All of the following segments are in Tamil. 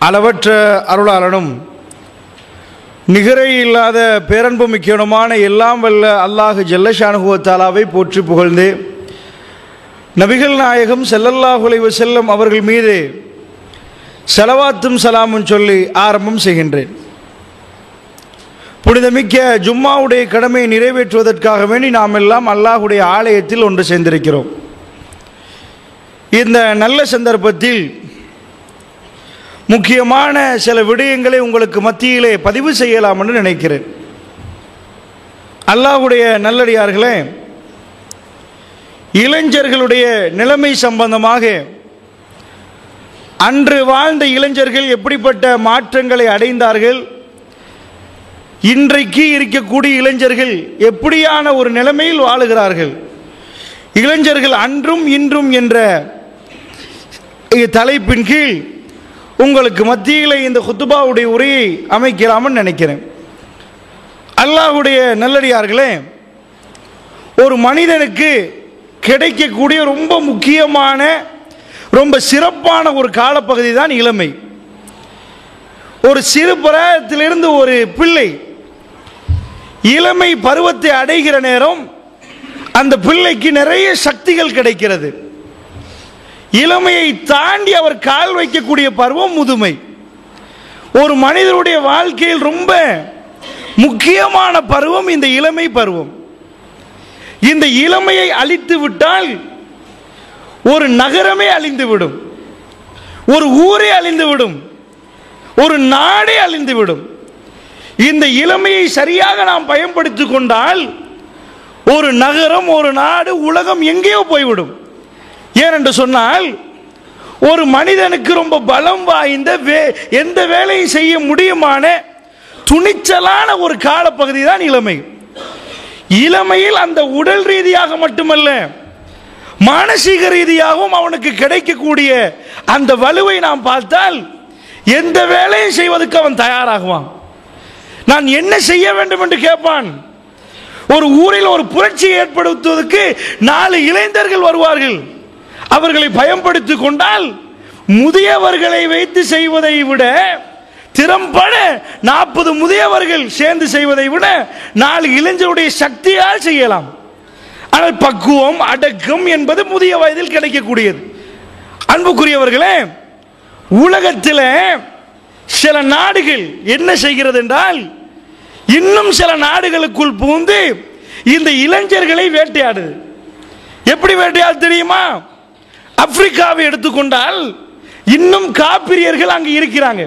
அளவற்ற அருளாளனும் நிகரை இல்லாத பேரன்பு மிக்கணுமான எல்லாம் வல்ல அல்லாஹ் ஜல்லஷானுஹு வ தஆலாவை போற்றி புகழ்ந்து நபிகள் நாயகம் ஸல்லல்லாஹு அலைஹி வஸல்லம் அவர்கள் மீது ஸலவாத்தும் சலாமும் சொல்லி ஆரம்பம் செய்கின்றேன். புனிதமிக்க ஜும்மாவுடைய கடமையை நிறைவேற்றுவதற்காக வேண்டி நாம் எல்லாம் அல்லாஹுடைய ஆலயத்தில் ஒன்று சேர்ந்திருக்கிறோம். இந்த நல்ல சந்தர்ப்பத்தில் முக்கியமான சில விடயங்களை உங்களுக்கு மத்தியிலே பதிவு செய்யலாம் என்று நினைக்கிறேன். அல்லாஹ்வுடைய நல்லடியார்களே, இளைஞர்களுடைய நிலைமை சம்பந்தமாக அன்று வாழ்ந்த இளைஞர்கள் எப்படிப்பட்ட மாற்றங்களை அடைந்தார்கள், இன்றைக்கு இருக்கக்கூடிய இளைஞர்கள் எப்படியான ஒரு நிலைமையில் வாழுகிறார்கள், இளைஞர்கள் அன்றும் இன்றும் என்ற தலைப்பின் கீழ் உங்களுக்கு மத்தியில் இந்த குத்துபாவுடைய உரையை அமைக்கலாம்னு நினைக்கிறேன். அல்லாஹ்வுடைய நல்லடியார்களே, ஒரு மனிதனுக்கு கிடைக்கக்கூடிய ரொம்ப முக்கியமான ரொம்ப சிறப்பான ஒரு காலப்பகுதி தான் இளமை. ஒரு சிறு பிராயத்திலிருந்து ஒரு பிள்ளை இளமை பருவத்தை அடைகிற நேரம் அந்த பிள்ளைக்கு நிறைய சக்திகள் கிடைக்கிறது. இளமையை தாண்டி அவர் கால் வைக்கக்கூடிய பருவம் முதுமை. ஒரு மனிதனுடைய வாழ்க்கையில் ரொம்ப முக்கியமான பருவம் இந்த இளமை பருவம். இந்த இளமையை அழித்து விட்டால் ஒரு நகரமே அழிந்துவிடும், ஒரு ஊரே அழிந்துவிடும், ஒரு நாடே அழிந்துவிடும். இந்த இளமையை சரியாக நாம் பயன்படுத்திக் கொண்டால் ஒரு நகரம், ஒரு நாடு, உலகம் எங்கேயோ போய்விடும். ஏனென்று சொன்னால் ஒரு மனிதனுக்கு ரொம்ப பலம் வாய்ந்த எந்த வேலையும் செய்ய முடியுமான துணிச்சலான ஒரு காலப்பகுதி தான் இளமை. இளமையில் அந்த உடல் ரீதியாக மட்டுமல்ல, மானசீக ரீதியாகவும் அவனுக்கு கிடைக்கக்கூடிய அந்த வலுவை நாம் பார்த்தால் எந்த வேலையும் செய்வதற்கு அவன் தயாராகுவான். நான் என்ன செய்ய வேண்டும் என்று கேட்பான். ஒரு ஊரில் ஒரு புரட்சியை ஏற்படுத்துவதற்கு 4 இளைஞர்கள் வருவார்கள். அவர்களை பயன்படுத்திக் கொண்டால் முதியவர்களை வைத்து செய்வதை விட திறம்பட 40 முதியவர்கள் சேர்ந்து செய்வதை விட 4 இளைஞருடைய சக்தியால் செய்யலாம். ஆனால் பக்குவம், அடக்கம் என்பது முதிய வயதில் கிடைக்கக்கூடியது. அன்புக்குரியவர்களே, உலகத்தில் சில நாடுகள் என்ன செய்கிறது என்றால், இன்னும் சில நாடுகளுக்குள் புகுந்து இந்த இளைஞர்களை வேட்டையாடுது. எப்படி வேட்டையாடு தெரியுமா? ஆப்பிரிக்காவை எடுத்துக்கொண்டால் இன்னும் காப்பிரியர்கள் அங்கு இருக்கிறாங்க.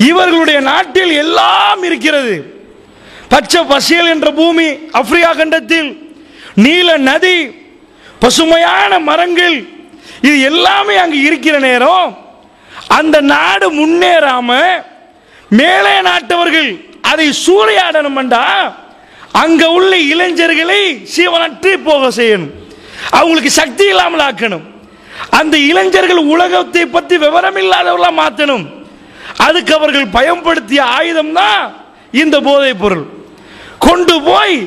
இவர்களுடைய நாட்டில் எல்லாம் இருக்கிறது. பச்சை பசேல் என்ற பூமி ஆப்பிரிக்கா கண்டத்தில், நீல நதி, பசுமையான மரங்கள், இது எல்லாமே அங்கு இருக்கிற நேரம் அந்த நாடு முன்னேறாம மேலே நாட்டவர்கள் அதை சூறையாடணும் என்றா அங்க உள்ள இளைஞர்களை சீவனற்று போக செய்யணும், அவங்களுக்கு சக்தி இல்லாமல் ஆக்கணும். அந்த இளைஞர்கள் உலகத்தை பற்றி விவரம் இல்லாதவர்களா மாற்றணும். அதுக்கு அவர்கள் பயன்படுத்திய ஆயுதம் தான் இந்த போதைப் பொருள். கொண்டு போய்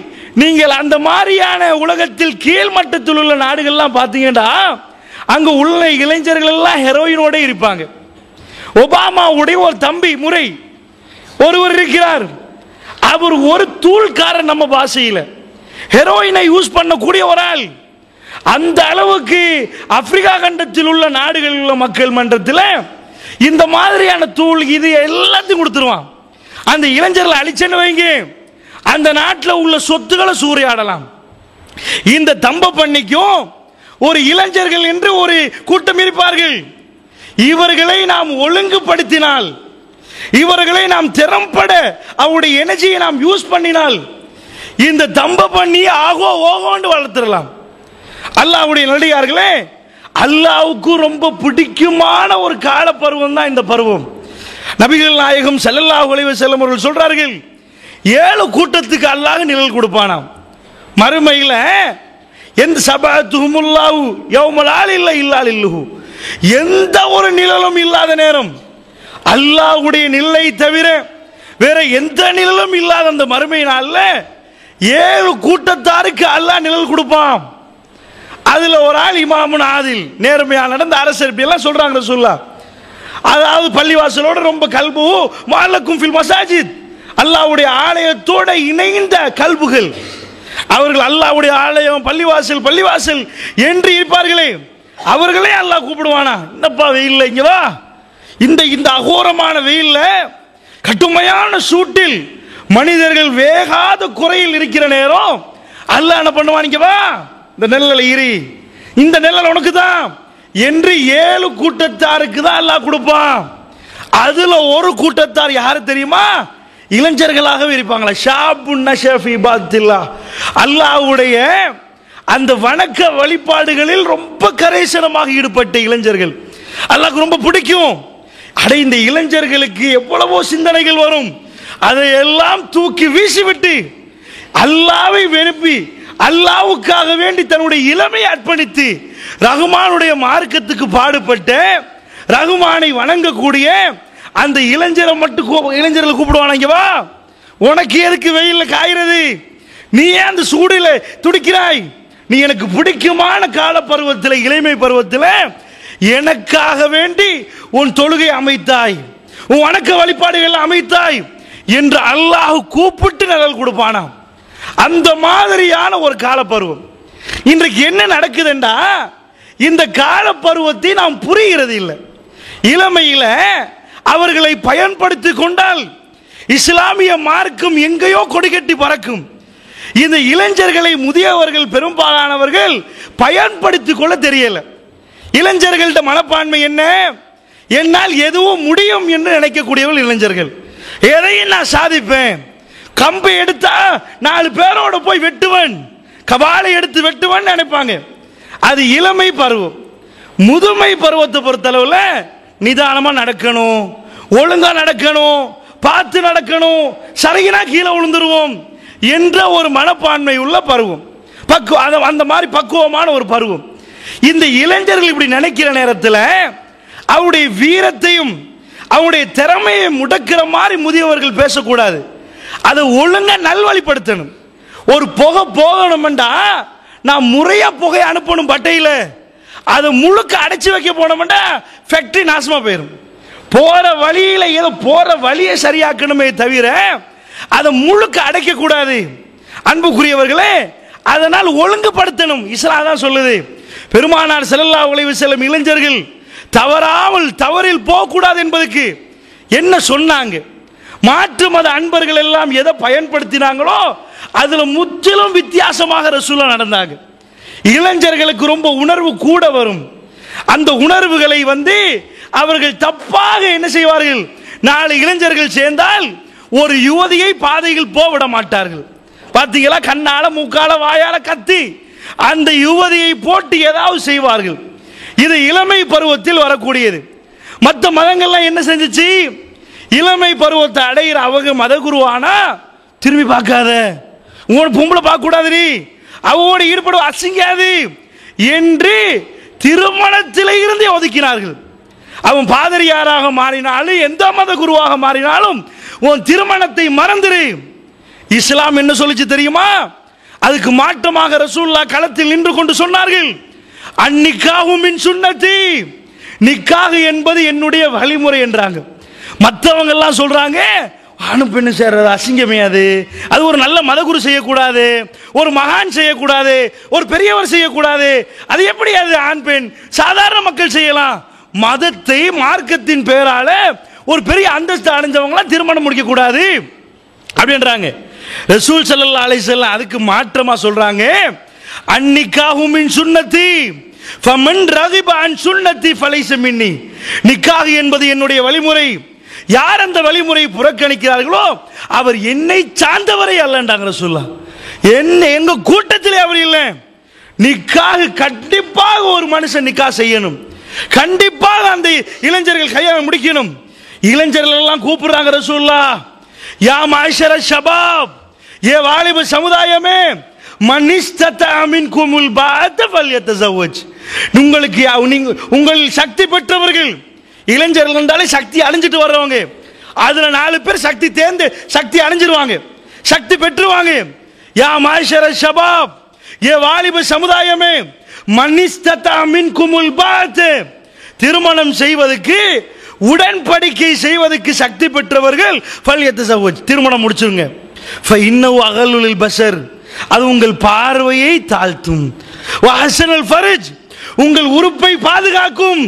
நீங்கள் அந்த மாதிரியான உலகத்தில் கீழ்மட்டத்தில் உள்ள நாடுகள்லாம் பார்த்தீங்கன்னா அங்க உள்ள இளைஞர்கள் எல்லாம் ஹெரோயினோட இருப்பாங்க. ஒபாமாவுடைய ஒரு தம்பி முறை ஒருவர் இருக்கிறார். அவர் ஒரு தூள்காரர், நம்ம பாஷையில் ஹெரோயினை யூஸ் பண்ணக்கூடிய ஒரு ஆள். அந்த அளவுக்கு ஆப்பிரிக்கா கண்டத்தில் உள்ள நாடுகளில் உள்ள மக்கள் மன்றத்தில் இந்த மாதிரியான தூள் இது எல்லாத்தையும் கொடுத்துருவான். அந்த இளைஞர்களை அழிச்சேன்னு வைங்க, அந்த நாட்டில் உள்ள சொத்துக்களை சூறையாடலாம். இந்த தம்ப பண்ணிக்கும் ஒரு இளைஞர்கள் என்று ஒரு கூட்டம் இருப்பார்கள். இவர்களை நாம் ஒழுங்குபடுத்தினால், இவர்களை நாம் திறம்பட அவருடைய எனர்ஜியை நாம் யூஸ் பண்ணினால் இந்த தம்ப பண்ணி ஆகோ ஓகோண்டு வளர்த்துடலாம். அல்லாஹ்வுடைய நல்லடியார்களே, அல்லாஹ்வுக்கு ரொம்ப பிடிக்குமான ஒரு கால பருவம் தான் இந்த பருவம். நபிகள் நாயகம் ஸல்லல்லாஹு அலைஹி வஸல்லம் அவர்கள் சொல்றார்கள், 7 கூட்டத்துக்கு அல்லாஹ் நிழல் கொடுப்பானாம் மறுமையில். எந்த சபஅத்துஹுமுல்லாஹு யௌமல் ஆலில்ல இல்லா லில்லுஹு, எந்த ஒரு நிழலும் இல்லாத நேரம், அல்லாஹ்வுடைய நிழலை தவிர வேற எந்த நிழலும் இல்லாத அந்த மறுமை நாள்ல 7 கூட்டத்தாருக்கு அல்லாஹ் நிழல் கொடுப்பான். அதுல ஒரு ஆள் இமாமுன் ஆதில், நேர்மையா நடந்த அரசர், இப்படி எல்லாம் சொல்றாங்க ரசூலுல்லாஹ். அதாவது பள்ளிவாசலோட ரொம்ப கல்பு மாலக்கும் ஃபில் மசாஜித், அல்லாஹ்வுடைய ஆலயத்தோட இணைந்த கல்புகள். அவர்கள் அல்லாஹ்வுடைய ஆலயம் பள்ளிவாசல் பள்ளிவாசல் என்று இருப்பார்களே, அவர்களே அல்லாஹ் கூப்பிடுவானா, என்னப்பா வெயில்ல இங்க வா. இந்த அகோரமான வெயில்ல கடுமையான சூட்டில் மனிதர்கள் வேகாத குறையில் இருக்கிற நேரம் அல்லாஹ் என்ன பண்ணுவான், இங்க வா, இந்த நெல்லில் இரு, இந்த நெல்லில் உனக்கு தான் என்று 7 கூட்டத்தாருக்கு தான் அல்லாஹ் கொடுப்பான். அதுல ஒரு கூட்டத்தார் யாரு தெரியுமா? இளைஞர்களாகவே இருப்பாங்களா. ஷாபுன் நஷஃபி இபாதத்தில்லாஹ், அல்லாஹ்வுடைய அந்த வணக்க வழிபாடுகளில் ரொம்ப கரைசனமாக ஈடுபட்ட இளைஞர்கள். அல்லாஹ்க்கு ரொம்ப பிடிக்கும். அடே, இந்த இளைஞர்களுக்கு எவ்வளவோ சிந்தனைகள் வரும், அதையெல்லாம் தூக்கி வீசிவிட்டு அல்லாஹ்வை விரும்பி அல்லாஹ்வுக்காக வேண்டி தன்னுடைய இளமையை அர்ப்பணித்து ரஹ்மானுடைய மார்க்கத்துக்கு பாடுபட்ட ரஹ்மானை வணங்கக்கூடிய அந்த இளைஞர்களை கூப்பிடுவான், இங்க வா, உனக்கு எதுக்கு வெயில்ல காய்கிறது, நீ ஏன் அந்த சூடில துடிக்கிறாய், நீ எனக்கு பிடிக்குமான கால பருவத்தில் இளமை பருவத்தில் எனக்காக வேண்டி உன் தொழுகை அமைத்தாய், உன் வணக்க வழிபாடுகள் அமைத்தாய் என்று அல்லாஹ் கூப்பிட்டு நிழல் கொடுப்பானாம். அந்த மாதிரியான ஒரு காலப்பருவம். இன்றைக்கு என்ன நடக்குதுண்டா, இந்த காலப்பருவத்தை நாம் புரிகிறது இல்லை. இளமையில அவர்களை பயன்படுத்தி கொண்டால் இஸ்லாமிய மார்க்கம் எங்கேயோ கொடிகட்டி பறக்கும். இந்த இளைஞர்களை முதியவர்கள் பெரும்பாலானவர்கள் பயன்படுத்திக் கொள்ள தெரியல. இளைஞர்கள்ட மனப்பான்மை என்ன, என்னால் எதுவும் முடியும் என்று நினைக்கக்கூடியவர்கள் இளைஞர்கள். எதையும் நான் சாதிப்பேன், கம்பை எடுத்தா 4 பேரோட போய் வெட்டுவன், கபாலை எடுத்து வெட்டுவன் நினைப்பாங்க. அது இளமை பருவம். முதுமை பருவத்தை பொறுத்தளவுல நிதானமா நடக்கணும், ஒழுங்கா நடக்கணும், பார்த்து நடக்கணும், சரிகினா கீழே விழுந்துருவோம் என்ற ஒரு மனப்பான்மை உள்ள பருவம், அந்த மாதிரி பக்குவமான ஒரு பருவம். இந்த இளைஞர்கள் இப்படி நினைக்கிற நேரத்தில் அவருடைய வீரத்தையும் அவருடைய திறமையை முடக்கிற மாதிரி முதியவர்கள் பேசக்கூடாது. அதை ஒழுங்கா நல்வழிப்படுத்தணும். ஒரு புகை போகணும்டா நான் முறையா புகையை அனுப்பணும் பட்டையில, அதை முழுக்க அடைச்சு வைக்க போனோம்டா ஃபேக்டரி நாசமா போயிடும். போற வழியில ஏதோ போற வழியை சரியாக்கணுமே தவிர அதை முழுக்க அடைக்க கூடாது. அன்புக்குரியவர்களே, அதனால் ஒழுங்குபடுத்தணும். இஸ்லாம் தான் சொல்லுது. பெருமானார் ஸல்லல்லாஹு அலைஹி வஸல்லம் இளைஞர்கள் தவறாமல் தவறில் போகக்கூடாது என்பதற்கு என்ன சொன்னாங்க? மாற்று மத அன்பர்கள் எல்லாம் எதை பயன்படுத்தினாங்களோ அதுல முற்றிலும் வித்தியாசமாக ரசூலுல்லாஹ் நடந்தாங்க. இளைஞர்களுக்கு ரொம்ப உணர்வு கூட வரும். அந்த உணர்வுகளை அவர்கள் தப்பாக என்ன செய்வார்கள், 4 இளைஞர்கள் சேர்ந்தால் ஒரு யுவதியை பாதையில் போவிட மாட்டார்கள். பார்த்தீங்களா, கண்ணால மூக்கால வாயால கத்தி அந்த யுவதியை போட்டு ஏதாவது செய்வார்கள். இது இளமை பருவத்தில் வரக்கூடியது. மற்ற மதங்கள்லாம் என்ன செஞ்சிச்சு, இளமை பருவத்தை அடைகிற அவங்க மத குருவானா திரும்பி பார்க்காத, உங்களோட பொம்பளை பார்க்க கூடாது, அவங்களோட ஈடுபட அசிங்காது என்று திருமணத்திலே இருந்து ஒதுக்கினார்கள். அவன் பாதிரியாராக மாறினாலும் எந்த மத குருவாக மாறினாலும் உன் திருமணத்தை மறந்துரு. இஸ்லாம் என்ன சொல்லிச்சு தெரியுமா? அதுக்கு மாற்றமாக ரசூலுல்லாஹ் களத்தில் நின்று கொண்டு சொன்னார்கள், அன்னிக்காஹு மின் சுன்னதி, நிக்காஹ் என்பது என்னுடைய வழிமுறை என்றாங்க. மற்றவங்க எல்லாம் சொல்றாங்க ஆணும் பெண்ணு சேர்றது அசிங்கமே, அது ஒரு நல்ல மதகுரு செய்யக்கூடாது, ஒரு மகான் செய்யக்கூடாது, ஒரு பெரியவர் செய்யக்கூடாது, அது எப்படி அது ஆண் பெண் சாதாரண மக்கள் செய்யலாம். மதத்தை மார்க்கத்தின் பெயரால ஒரு பெரிய அந்தஸ்து அடைஞ்சவங்களாம் திருமணம் முடிக்க கூடாது அப்படின்றாங்க. ரசூல் ஸல்லல்லாஹு அலைஹி வஸல்லம் அதுக்கு மாற்றமா சொல்றாங்க, அன்னிக்காஹு மின் சுன்னதி ஃபமன் ரகிப அன் சுன்னதி ஃபலைஸ மின்னி, நிக்காஹ் என்பது என்னுடைய வழிமுறை, யார் அந்த வழிமுறையை புறக்கணிக்கிறார்களோ அவர் என்னை சார்ந்தவரை அல்லன்றாங்க ரசூலுல்லாஹ். எங்க கூட்டத்திலே அவர் இல்லை. நிக்காஹ் கண்டிப்பாக ஒரு மனுஷன் நிக்காஹ் செய்யணும், கண்டிப்பாக அந்த இளைஞர்கள் கல்யாணம் முடிக்கணும். இளைஞர்கள் எல்லாம் கூப்பிடுறாங்க ரசூலுல்லாஹ், யா மாஷர ஷபாப், ஏ வாலிப சமுதாயமே, மனிஸ்ததா மின்குமுல் பாஅத ஃபல்யதஸவஜ், உங்களுக்கு உங்கள் சக்தி பெற்றவர்கள், இளைஞர்கள் என்றாலே சக்தி அழிஞ்சிட்டு வர்றவங்க, அதுல 4 பேர் சக்தி அழிஞ்சிருவாங்க, சக்தி பெற்றுவாங்க. யா மாஷர ஷபாப், ஏ வாலிப சமுதாயமே, மனிஸ்ததா மின்குமுல் பாஅத, திருமணம் செய்வதற்கு உடன்படிக்கை செய்வதற்கு சக்தி பெற்றவர்கள் திருமணம் முடிச்சுங்க. அகலுல் பஷர், அது உங்கள் பார்வையை தாழ்த்தும். வஹஸனல் ஃபர்ஜ், உங்கள் உறுப்பை பாதுகாக்கும்.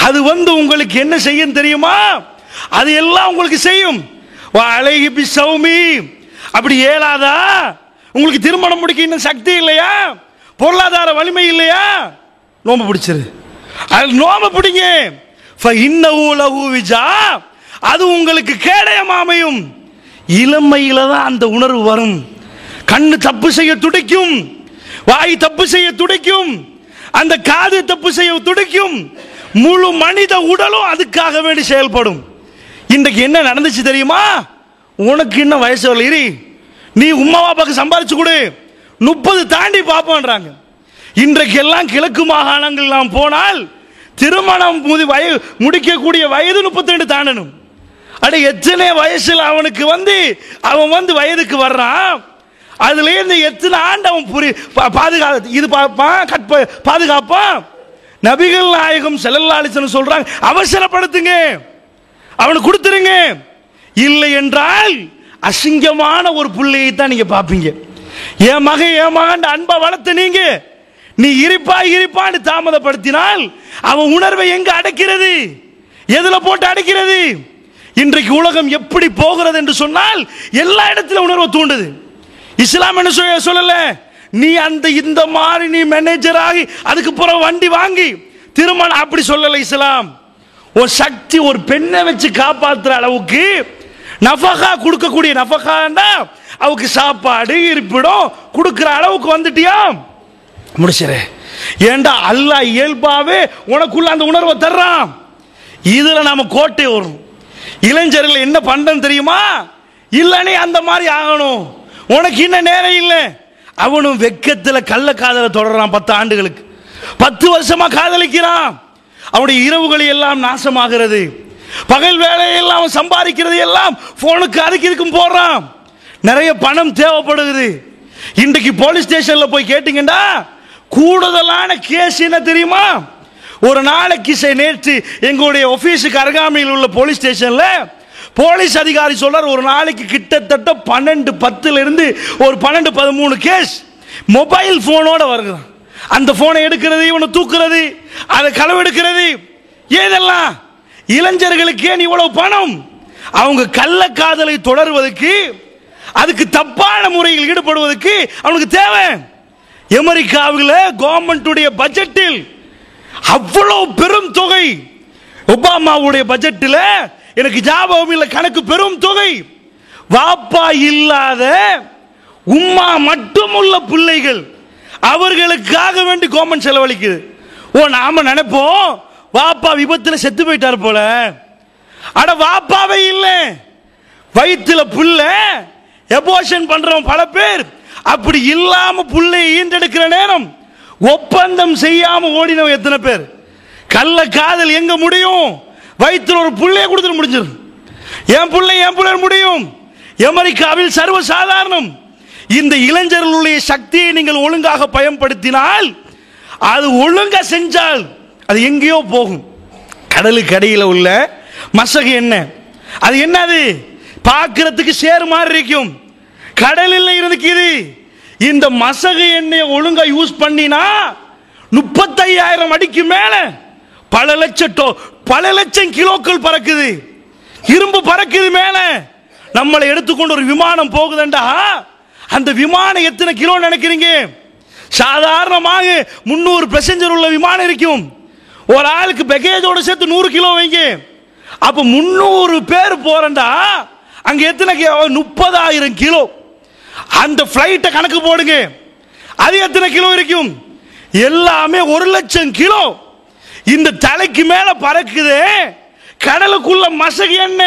அது உங்களுக்கு என்ன செய்யும் தெரியுமா? அது எல்லாம் உங்களுக்கு செய்யும். அலைஹி பிஸௌமி, அப்படி ஏலாதா? உங்களுக்கு திருமணம் முடிக்க இன்னும் சக்தி இல்லையா? பொருளாதார வலிமை இல்லையா? நோம்பு பிடிச்சிரு, நோம்பு பிடிங்க. அது உங்களுக்கு கேடயம் அமையும். இளமையில தான் அந்த உணர்வு வரும். கண்ணு தப்பு செய்ய துடிக்கும், வாய் தப்பு செய்ய துடிக்கும், அந்த காது தப்பு செய்ய துடிக்கும். முழு மனித உடலும் அதுக்காக வேண்டி செயல்படும். இன்றைக்கு என்ன நடந்துச்சு தெரியுமா? உனக்கு இன்னும் வயசு வரல, நீ உம்மா பாப்பாக்கு சம்பாதிச்சு கொடு, 30 தாண்டி பாப்பான்றாங்க. இன்றைக்கு எல்லாம் கிழக்கு மாகாணங்கள் நாம் போனால் திருமணம் முடிக்கக்கூடிய வயது 32 தாண்டணும். அட எத்தனை வயசுல அவனுக்கு அவன் வயதுக்கு வர்றான். அதுல இருந்து எத்தனை ஆண்டு அவன் பாதுகாப்பான். நபிகள் நாயகம் ஸல்லல்லாஹு அலைஹி வஸல்லம் சொல்றாங்க, அவசரப்படுத்துங்க, அவனுக்கு கொடுத்துருங்க. இல்லை என்றால் அசிங்கமான ஒரு பிள்ளையை தான் நீங்க பாப்பீங்க. என் மகன் அன்பை வளர்த்து நீ இருப்பான்னு தாமதப்படுத்தினால் அவன் உணர்வை எங்க அடைக்கிறது? எதுல போட்டு அடைக்கிறது? இன்றைக்கு உலகம் எப்படி போகிறது என்று சொன்னால் எல்லா இடத்துல உணர்வை தூண்டுது. இஸ்லாம் என்ன சொல்லல, நீ இந்த மாதிரி நீ மேனேஜர் ஆகி அதுக்கு பிறகு வண்டி வாங்கி திருமணம் அப்படி சொல்லல இஸ்லாம். ஒரு சக்தி ஒரு பெண்ணை வச்சு காப்பாற்றுற அளவுக்கு நஃபகா கொடுக்கக்கூடிய, நஃபகான்னா அவருக்கு சாப்பாடு இருப்பிடம் கொடுக்கிற அளவுக்கு வந்துட்டியா, முடிச்சிரு. ஏண்டா அல்லாஹ் இயல்பாவே உனக்குள்ள அந்த உணர்வை தர்றான். இதுல நாம கோட்டை வரும். இளைஞர்கள் என்ன பண்றன்னு தெரியுமா? இல்லனே அந்த மாதிரி ஆகணும், உனக்கு இன்னும் நேரம் இல்லை. அவனும் வெக்கத்துல கள்ள காதலை தொடர்றான். 10 ஆண்டுகளுக்கு 10 வருஷமா காதலிக்கிறான். அவனுடைய இரவுகளை எல்லாம் நாசமாகிறது. பகல் வேலையெல்லாம் அவன் சம்பாதிக்கிறது எல்லாம் போனுக்கு அதுக்கு இதுக்கும் போடுறான். நிறைய பணம் தேவைப்படுகிறது. இன்றைக்கு போலீஸ் ஸ்டேஷன்ல போய் கேட்டீங்கன்னா கூடுதலான கேஸ் என்ன தெரியுமா? ஒரு நாளைக்கு நேற்று எங்களுடைய ஆபீஸுக்கு அருகாமையில் உள்ள போலீஸ் ஸ்டேஷன்ல போலீஸ் அதிகாரி சொல்றார், ஒரு நாளைக்கு கிட்டத்தட்ட 12-10 இருந்து ஒரு 12-13 கேஸ் மொபைல் போனோட வருகிறான். அந்த போனை எடுக்கிறது, இவனை தூக்குறது, அதை களவெடுக்கிறது. ஏதெல்லாம் இளைஞர்களுக்கு ஏன் இவ்வளவு பணம்? அவங்க கள்ள காதலை தொடர்வதற்கு, அதுக்கு தப்பான முறையில் ஈடுபடுவதற்கு அவனுக்கு தேவை. அமெரிக்காவில் கவர்மெண்ட் பட்ஜெட்டில் அவ்வளவு பெரும் தொகை, ஒபாமாவுடைய பட்ஜெட்டில் எனக்கு ஞாபகம் இல்லை, கணக்கு பெரும் தொகை. வாப்பா இல்லாத உம்மா மட்டும் உள்ள பிள்ளைகள், அவர்களுக்காக வேண்டி கவர்மெண்ட் செலவழிக்குது. நாம நினைப்போம் வாப்பா விபத்தில் செத்து போயிட்டார் போல. அட வாப்பாவே இல்லை, வயிற்றுல புள்ள எபோஷன் பண்றவன் பல பேர். அப்படி இல்லாம புள்ளை ஈண்டெடுக்கிற நேரம் ஒப்பந்தம் செய்யாம ஓடினவன் எத்தனை பேர்? கள்ள காதல் எங்க முடியும்? வயிற்றுல ஒரு புள்ளைய கொடுத்துட்டு முடிஞ்சிடும். என் பிள்ளை முடியும். அமெரிக்காவில் சர்வசாதாரணம். இந்த இளைஞர்களுடைய சக்தியை நீங்கள் ஒழுங்காக பயன்படுத்தினால், அது ஒழுங்கா செஞ்சால் அது எங்கேயோ போகும். கடலுக்கு அடியில் உள்ள மசகு என்ன, அது என்னது? பார்க்கிறதுக்கு சேர் மாதிரி இருக்கும், கடலில் இருக்குது. இந்த மசகு எண்ணெயை ஒழுங்கா யூஸ் பண்ணினா 35,000 அடிக்கு மேல பல லட்சம் கிலோக்கள் பறக்குது, இரும்பு பறக்குது மேல. நம்மளை எடுத்துக்கொண்டு ஒரு விமானம் போகுதுண்டா, அந்த விமானம் எத்தனை கிலோ நினைக்கிறீங்க? சாதாரணமாக 300 பேசஞ்சர் உள்ள விமானம் இருக்கும். ஒரு ஆளுக்கு பேக்கேஜோட சேர்த்து 100 கிலோ வைங்க. அப்ப 300 பேர் போறண்டா, அங்க எத்தனை 30,000 கிலோ. அந்த பிளைட்டை கணக்கு போடுங்க, அது எத்தனை கிலோ இருக்கும்? எல்லாமே 1,00,000 கிலோ. இந்த தலைக்கு மேல பறக்குது. கடலுக்குள்ள மசகு என்ன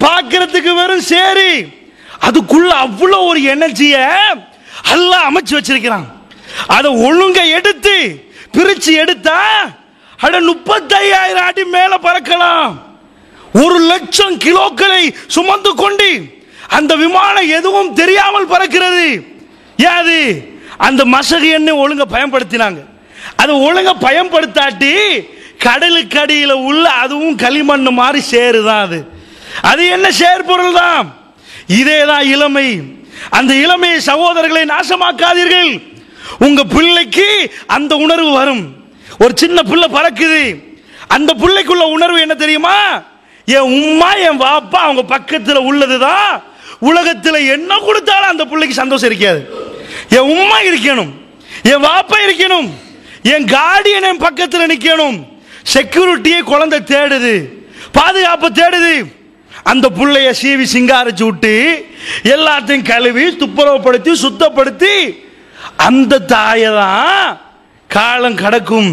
பார்க்கிறதுக்கு வெறும் சேரி, அதுக்குள்ள அவ்வளவு ஒரு எனர்ஜிய அல்லாஹ் அமைச்சு வச்சிருக்கிறான். அதை ஒழுங்க எடுத்து பிரிச்சு எடுத்தா 35,000 அடி மேல பறக்கலாம். 1,00,000 கிலோக்களை சுமந்து கொண்டு அந்த விமானம் எதுவும் தெரியாமல் பறக்கிறது. யாது அந்த மசகு எண்ணெய் ஒழுங்க பயன்படுத்தினாங்க. அதை ஒழுங்க பயன்படுத்தாட்டி கடலுக்கு அடியில் உள்ள அதுவும் களிமண் மாதிரி சேருதான். அது என்ன சேர்பொருள் தான். இதேதான் இளமை. அந்த இளமையை சகோதரர்களை நாசமாக்காதீர்கள். உங்க பிள்ளைக்கு அந்த உணர்வு வரும். ஒரு சின்ன பிள்ளை பறக்குது, அந்த பிள்ளைக்குள்ள உணர்வு என்ன தெரியுமா? என் உம்மா என் வாப்பா அவங்க பக்கத்தில் உள்ளதுதான் உலகத்தில் என்ன கொடுத்தாலும் அந்த பிள்ளைக்கு சந்தோஷம் இருக்காது. என் உம்மா இருக்கணும், என் வாப்பா இருக்கணும், என் கார்டியன் என் பக்கத்தில் நிற்கணும். செக்யூரிட்டியை குழந்தை தேடுது, பாதுகாப்பு தேடுது. அந்த பிள்ளைய சீவி சிங்காரிச்சு விட்டு எல்லாத்தையும் கழுவி துப்புரவுப்படுத்தி சுத்தப்படுத்தி அந்த தாயை தான் காலம் கடக்கும்,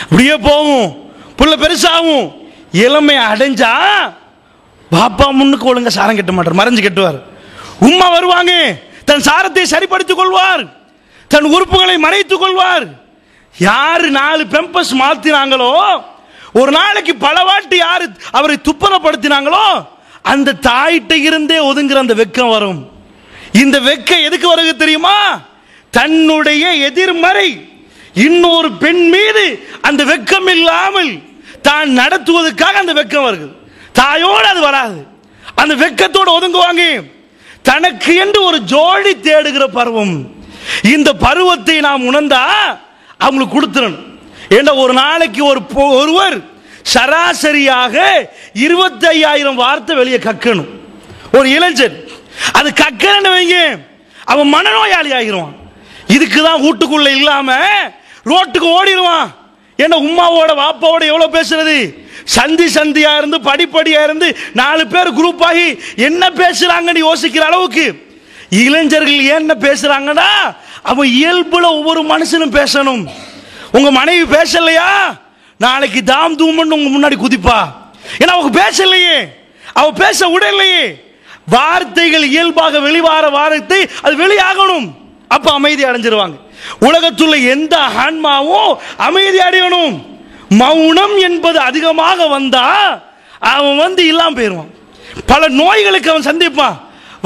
அப்படியே போகும், புள்ள பெருசாகும். இளமை அடைஞ்சா பாப்பா முன்னுக்கு ஒழுங்க சாரம் கட்ட மாட்டார், மறைஞ்சு கட்டுவார். உம்மா வருவாங்க, தன் சாரத்தை சரிப்படுத்திக் கொள்வார், தன் உறுப்புகளை மறைத்துக் கொள்வார். யாரு 4 பெம்பஸ் மாத்தினாங்களோ, ஒரு நாளைக்கு பல வாட்டி யாரு அவரை துப்புரப்படுத்தினாங்களோ, அந்த தாயிட்ட இருந்தே ஒதுங்குற அந்த வெக்கம் வரும். இந்த வெக்கம் எதுக்கு வருது தெரியுமா? தன்னுடைய எதிர்மறை இன்னொரு பெண் மீது அந்த வெக்கம் இல்லாமல் தான் நடத்துவதற்காக அந்த வெக்கம் வருது. தாயோடு அது வராது, அந்த வெக்கத்தோடு ஒதுங்குவாங்க. தனக்கு என்று ஒரு ஜோடி தேடுகிற பருவம். இந்த பருவத்தை நாம் உணர்ந்தா அவங்களுக்கு கொடுத்துடணும். ஏன்னா ஒரு நாளைக்கு ஒருவர் சராசரியாக 25,000 வார்த்தை வெளியே கக்கணும். ஒரு இளைஞர் அது கக்கணும் வைங்க, அவன் மனநோயாளி ஆகிருவான். இதுக்கு தான் வீட்டுக்குள்ள இல்லாம ரோட்டுக்கு ஓடிடுவான். ஏன்னா உம்மாவோட வாப்பாவோட எவ்வளவு பேசுறது, சந்தியா இருந்து படிப்படியா இருந்து 4 பேர் குரூப் ஆகி என்ன பேசுறாங்கன்னு யோசிக்கிற அளவுக்கு இளைஞர்கள் என்ன பேசுறாங்கன்னா, அவன் இயல்புல ஒவ்வொரு மனுஷனும் பேசணும். உங்க மனைவி பேசலையா, நாளைக்கு தாம் தூமன்னு உங்க முன்னாடி குதிப்பா. ஏன்னா அவங்க பேசலையே, அவ பேச விடலையே. வார்த்தைகள் இயல்பாக வெளிவார வார்த்தை அது வெளியாகணும். அப்ப அமைதி அடைஞ்சிருவாங்க. உலகத்துள்ள எந்த ஆன்மாவும் அமைதி அடையணும். மௌனம் என்பது அதிகமாக வந்தா அவன் இல்லாம போயிருவான். பல நோய்களுக்கு அவன் சந்திப்பான்.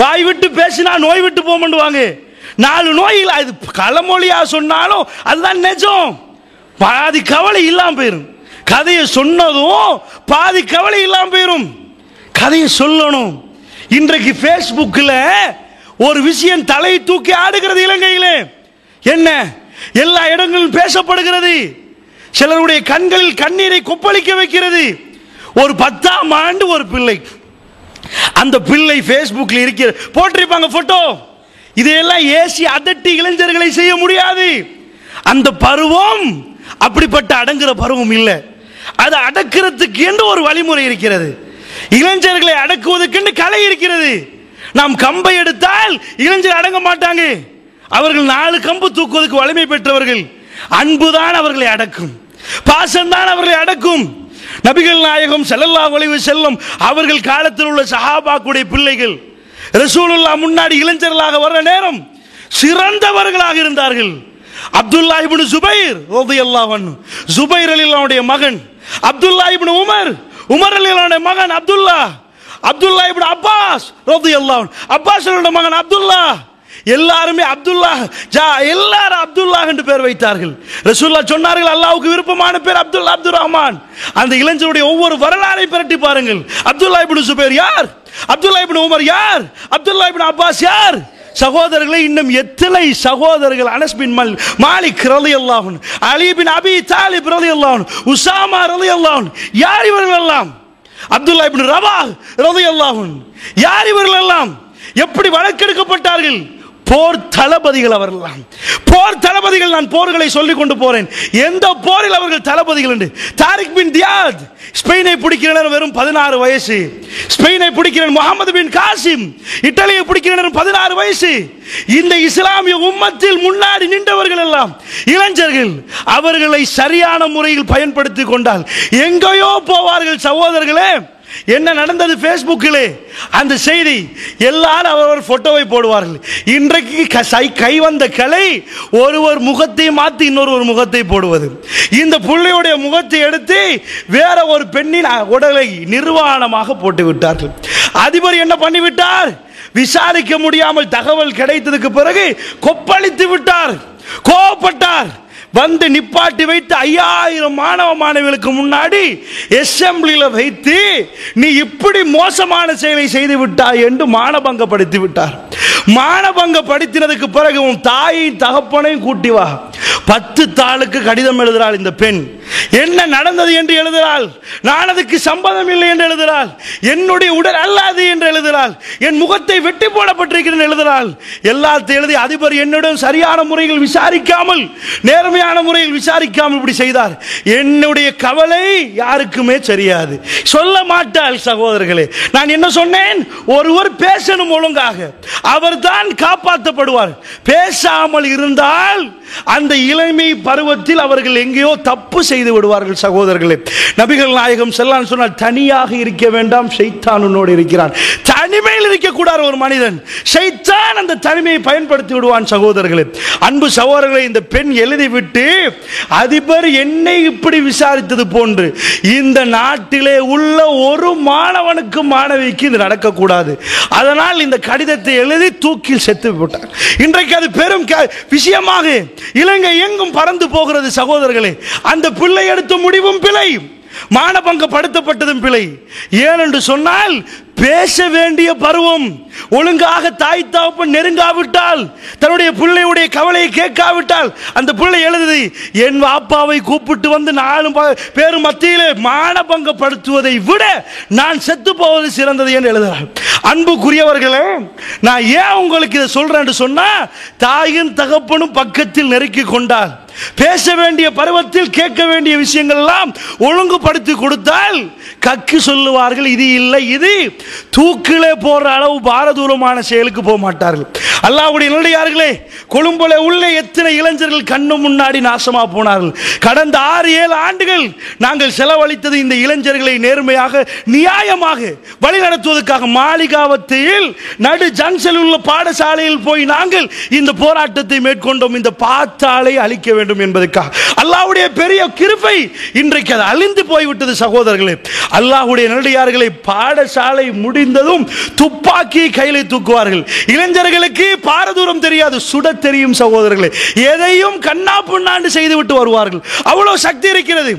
வாய் விட்டு பேசினா நோய் விட்டு போமண்டுவாங்க. 4 நோய்கள் அது களமொழியா சொன்னாலும் அதுதான் நிஜம். பாதி கவலை இல்லாம போயிரும். கதையை சொன்னதும் பாதி கவலை இல்லாம போயிரும். கதையை சொல்லணும். இன்றைக்கு பேஸ்புக்கில் ஒரு விஷயம் தலை தூக்கி ஆடுகிறது இலங்கையிலே. என்ன எல்லா இடங்களிலும் பேசப்படுகிறது. சிலருடைய கண்களில் கண்ணீரை கொப்பளிக்க வைக்கிறது. ஒரு 10ஆம் ஆண்டு ஒரு பிள்ளை, அந்த பிள்ளை பேஸ்புக்கில் இருக்கிற போட்டிருப்பாங்க போட்டோ. இதையெல்லாம் ஏசி அதட்டி இளைஞர்களை செய்ய முடியாது. அந்த பருவம் அப்படிப்பட்ட அடங்குற பருவம் இல்லை. அது அடக்கிறதுக்கு என்று ஒரு வழிமுறை இருக்கிறது. இளைஞர்களை அடக்குவதற்கு கலை இருக்கிறது. நாம் கம்பை எடுத்தால் இளைஞர் அடங்க மாட்டாங்க. அவர்கள் 4 கம்பு தூக்குவதற்கு வலிமை பெற்றவர்கள். அன்புதான் அவர்களை அடக்கும், பாசம்தான் அவர்களை அடக்கும். நபிகள் நாயகம் ஸல்லல்லாஹு அலைஹி வஸல்லம் அவர்கள் காலத்தில் உள்ள சஹாபாக்குடைய பிள்ளைகள் ரசூலுல்லாஹ் முன்னாடி இளைஞர்களாக வர்ற நேரம் சிறந்தவர்களாக இருந்தார்கள். அப்துல்லா இப்னு சுபைர் ரலியல்லாஹு அன்ஹு, சுபைர் ரலியல்லாஹுடைய மகன். அப்துல்லா இப்னு உமர், உமர் ரலியல்லாஹுடைய மகன் அப்துல்லா. அப்துல்லா இப்னு அப்பாஸ் ரலியல்லாஹு அன்ஹு, அப்பாஸுடைய மகன் அப்துல்லா. எல்லாருமே அப்துல்லா, எல்லாரும் அப்துல்லா என்று பேர் வைத்தார்கள். ரசூலுல்லாஹ் சொன்னார்கள், அல்லாஹ்வுக்கு விருப்பமான பேர் அப்துல்லா, அப்துல் ரஹ்மான். அந்த இளைஞருடைய ஒவ்வொரு வரலாறை பிரட்டி பாருங்கள். அப்துல்லா இப்னு சுபைர் யார், அப்துல்லா இப்னு உமர் யார், அப்துல்லா இப்னு அப்பாஸ் யார்? சகோதரர்களை இன்னும் எத்தனை சகோதரர்கள், அனஸ் பின் மாலிக் ரலியல்லாஹு அன்ஹு, அலி பின் அபி தாலிப் ரலியல்லாஹு அன்ஹு, உஸாமா ரலியல்லாஹு அன்ஹு, யார் இவர்கள் எல்லாம்? அப்துல்லா இப்னு ரவாஹ் ரலியல்லாஹு அன்ஹு, யார் இவர்கள் எல்லாம்? எப்படி வழக்கெடுக்கப்பட்டார்கள்? போர் தளபதிகள் அவர்கள். போர் தளபதிகள். நான் போர்களை சொல்லிக் கொண்டு போறேன். எந்த போரில் அவர்கள் தளபதிகள் என்று. தாரிக் பின் தியாத் ஸ்பெயினை பிடிக்கிற வெறும் 16 வயசு. ஸ்பெயினை பிடிக்கிற முகமது பின் காசிம் இத்தாலியை பிடிக்கிற 16 வயசு. இந்த இஸ்லாமிய உம்மத்தில் முன்னாடி நின்றவர்கள் எல்லாம் இளைஞர்கள். அவர்களை சரியான முறையில் பயன்படுத்திக் கொண்டால் எங்கேயோ போவார்கள். சகோதரர்களே, என்ன நடந்தது பேஸ்புக்கிலே? அந்த செய்தி எல்லாரும் அவர் போட்டோவை போடுவார்கள். இன்றைக்கு கை வந்த கலை ஒருவர் முகத்தை மாற்றி இன்னொரு முகத்தை போடுவது. இந்த புள்ளையுடைய முகத்தை எடுத்து வேற ஒரு பெண்ணின் உடலை நிர்வாணமாக போட்டு விட்டார்கள். அதிபர் என்ன பண்ணிவிட்டார்? விசாரிக்க முடியாமல் தகவல் கிடைத்ததுக்கு பிறகு கொப்பளித்து விட்டார், கோபப்பட்டார். வந்து நிப்பாட்டி வைத்து 5000 மாணவ மாணவிகளுக்கு முன்னாடி அசெம்பிளியில் வைத்து நீ இப்படி மோசமான செயலை செய்து விட்டாய் என்று மானபங்கப்படுத்தி விட்டார். மானபங்கப்படுத்தினதுக்கு பிறகு உன் தாயின் தகப்பனையும் கூட்டி வா. 10 தாளுக்கு கடிதம் எழுதுகிறாள் இந்த பெண். என்ன நடந்தது என்று எழுதுகிறாள். நான் அதுக்கு சம்பந்தம் இல்லை என்று எழுதுகிறாள். என்னுடைய உடல் அல்லாது என்று எழுதுகிறாள். என் முகத்தை வெட்டி போடப்பட்டிருக்கிறேன் எழுதுகிறாள். எல்லாத்தையும் எழுதி அதிபர் என்னிடம் சரியான முறையில் விசாரிக்காமல், நேர்மையான முறையில் விசாரிக்காமல் இப்படி செய்தார். என்னுடைய கவலை யாருக்குமே தெரியாது, சொல்ல மாட்டாள். சகோதரர்களே, நான் என்ன சொன்னேன்? ஒருவர் பேசணும் ஒழுங்காக, அவர்தான் காப்பாற்றப்படுவார். பேசாமல் இருந்தால் அந்த இளமை பருவத்தில் அவர்கள் எங்கேயோ தப்பு செய்து விடுவார்கள். சகோதரர்களே, நபிகள் நாயகம் ஸல்லல்லாஹு அலைஹி வஸல்லம் சொன்னார், தனியாக இருக்க வேண்டாம், ஷைத்தான் உன்னோடு இருக்கிறான். தனிமையில் இருக்கக்கூடாது ஒரு மனிதன். ஷைத்தான் அந்த தனிமையை பயன்படுத்தி விடுவான். சகோதரர்களே, அன்பு சகோதரர்களே, இந்த பெண் எழுதிவிட்டு அதிபர் என்னை இப்படி விசாரித்தது போன்று இந்த நாட்டிலே உள்ள ஒரு மாணவனுக்கு மாணவிக்கு இது நடக்கக்கூடாது, அதனால் இந்த கடிதத்தை எழுதி தூக்கில் செத்து விட்டார். இன்றைக்கு அது பெரும் விஷயமாக இலங்கை எங்கும் பறந்து போகிறது. சகோதரர்களே, அந்த பிள்ளை எடுத்த முடிவும் பிழை, மானபங்கப்படுத்தப்பட்டதும் பிழை. ஏனென்று சொன்னால் பேச வேண்டிய பருவம், ஒழுங்காக தாய் தகப்பன் நெருங்காவிட்டால், தன்னுடைய பிள்ளையுடைய கவலையை கேட்காவிட்டால், அந்த பிள்ளை எழுதுது, என் அப்பாவை கூப்பிட்டு வந்து 4 பேர் மத்தியிலே மானபங்கப்படுத்துவதை விட நான் செத்து போவது சிறந்தது என்று எழுதுகிறார். அன்புக்குரியவர்களே, நான் ஏன் உங்களுக்கு இதை சொல்றேன் சொன்னா, தாயும் தகப்பனும் பக்கத்தில் நெருக்கி கொண்டால், பேச வேண்டிய பருவத்தில் கேட்க வேண்டிய விஷயங்கள் எல்லாம் ஒழுங்குபடுத்தி கொடுத்தால் கக்கி சொல்லுவார்கள், இது இல்லை, இது தூக்கிலே போற அளவு பாரதூரமான செயலுக்கு போக மாட்டார்கள். அல்லாஹ்வுடைய நல்லடியார்களே, கொழும்புல உள்ள எத்தனை இளைஞர்கள் கண்ணு முன்னாடி நாசமா போனார்கள். கடந்த 6-7 ஆண்டுகள் நாங்கள் செலவழித்தது இந்த இளைஞர்களை நேர்மையாக நியாயமாக வழி நடத்துவதற்காக. மாளிகாவத்தில் நடு ஜங்ஷனில் உள்ள பாடசாலையில் போய் நாங்கள் இந்த போராட்டத்தை மேற்கொண்டோம், இந்த பாத்தாளை அழிக்க வேண்டும் என்பதற்காக. அல்லாஹ்வுடைய பெரிய கிருபை, இன்றைக்கு அது அழிந்து போய்விட்டது. சகோதரர்களே, அல்லாஹ்வுடைய நல்லடியார்களை, பாடசாலை முடிந்ததும் துப்பாக்கியை கையிலே தூக்குவார்கள். இளைஞர்களுக்கு பாரதூரம் தெரியாது, சுட தெரியும். சகோதரர்களே, எதையும் கண்ணா புண்ணாண்டு செய்து விட்டு வருவார்கள். அவ்வளவு சக்தி இருக்கிறது.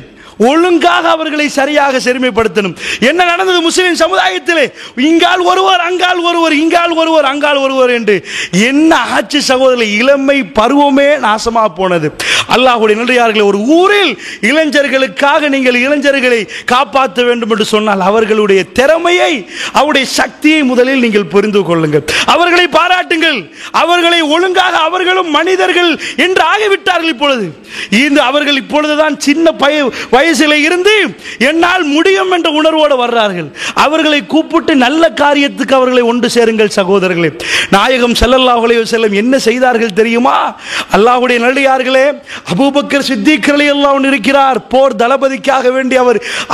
ஒழுங்காக அவர்களை சரியாக செருமைப்படுத்தணும். என்ன நடந்தது முஸ்லிம் சமுதாயத்திலே? இங்கால் ஒருவர், அங்கால் ஒருவர், இங்கால் ஒருவர், அங்கால் ஒருவர் என்று என்ன ஆட்சி சகோதரர்களே! இளமை பருவமே நாசமா போனது. அல்லாஹ்வுடைய நல்லடியார்களே, ஒரு ஊரில் இளைஞர்களுக்காக நீங்கள் இளைஞர்களை காப்பாற்ற வேண்டும் என்று சொன்னால் அவர்களுடைய திறமையை, அவருடைய சக்தியை முதலில் நீங்கள் புரிந்து கொள்ளுங்கள், அவர்களை பாராட்டுங்கள், அவர்களை ஒழுங்காக, அவர்களும் மனிதர்கள் என்று ஆகிவிட்டார்கள். இப்பொழுது அவர்கள் இப்பொழுதுதான் சின்ன வயசில் இருந்து என்னால் முடியும் என்ற உணர்வோடு வர்றார்கள். அவர்களை கூப்பிட்டு நல்ல காரியத்துக்கு அவர்களை ஒன்று சேருங்கள். சகோதரர்களே, நாயகம் ஸல்லல்லாஹு அலைஹி வஸல்லம் என்ன செய்தார்கள் தெரியுமா? அல்லாஹ்வுடைய நல்லடியார்களே, அபூபக்கர் சித்திக் ரலியல்லாஹு அன்ஹு இருக்கிறார், போர் தளபதிக்காக வேண்டி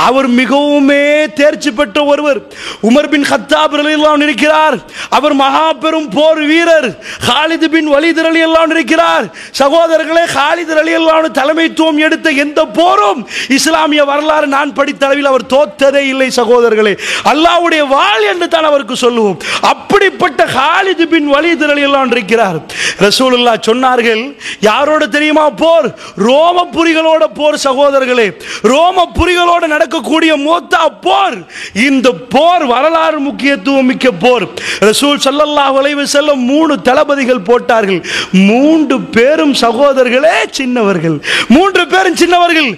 அவர் மிகவும் தேர்ச்சி பெற்ற ஒருவர். உமர் பின் கத்தாப் ரலியல்லாஹு அன்ஹு இருக்கிறார், அவர் மகா பெரும் போர் வீரர். காலித் பின் வலீத் ரலியல்லாஹு அன்ஹு இருக்கிறார். சகோதரர்களே, காலித் ரலியல்லாஹு அன்ஹு தலைமைத்துவம் எடுத்த எந்த போரும் இஸ்லாமிய வரலாறு நான் படித்த அளவில் அவர் தோற்றதே இல்லை. சகோதரர்களே, அல்லாஹ்வுடைய வாள் என்று தான் அவருக்கு சொல்லுவோம். அப்படிப்பட்ட காலித் பின் வலீத் ரலியல்லாஹு அன்ஹு இருக்கிறார். ரசூலுல்லாஹ் சொன்னார்கள், யாரோட தெரியுமா போர்? ரோமபுரிகளோட போர். சகோதரர்களே, ரோமபுரிகளோடு நடக்கக்கூடிய மோத்தா போர். இந்த போர் வரலாறு முக்கியத்துவம் மிக்க போர். ரசூல் ஸல்லல்லாஹு அலைஹி வஸல்லம் 3 தளபதிகள் போட்டார்கள். 3 பேரும் சகோதரர்களே சின்னவர்கள். 3 பேரும் சின்னவர்கள்.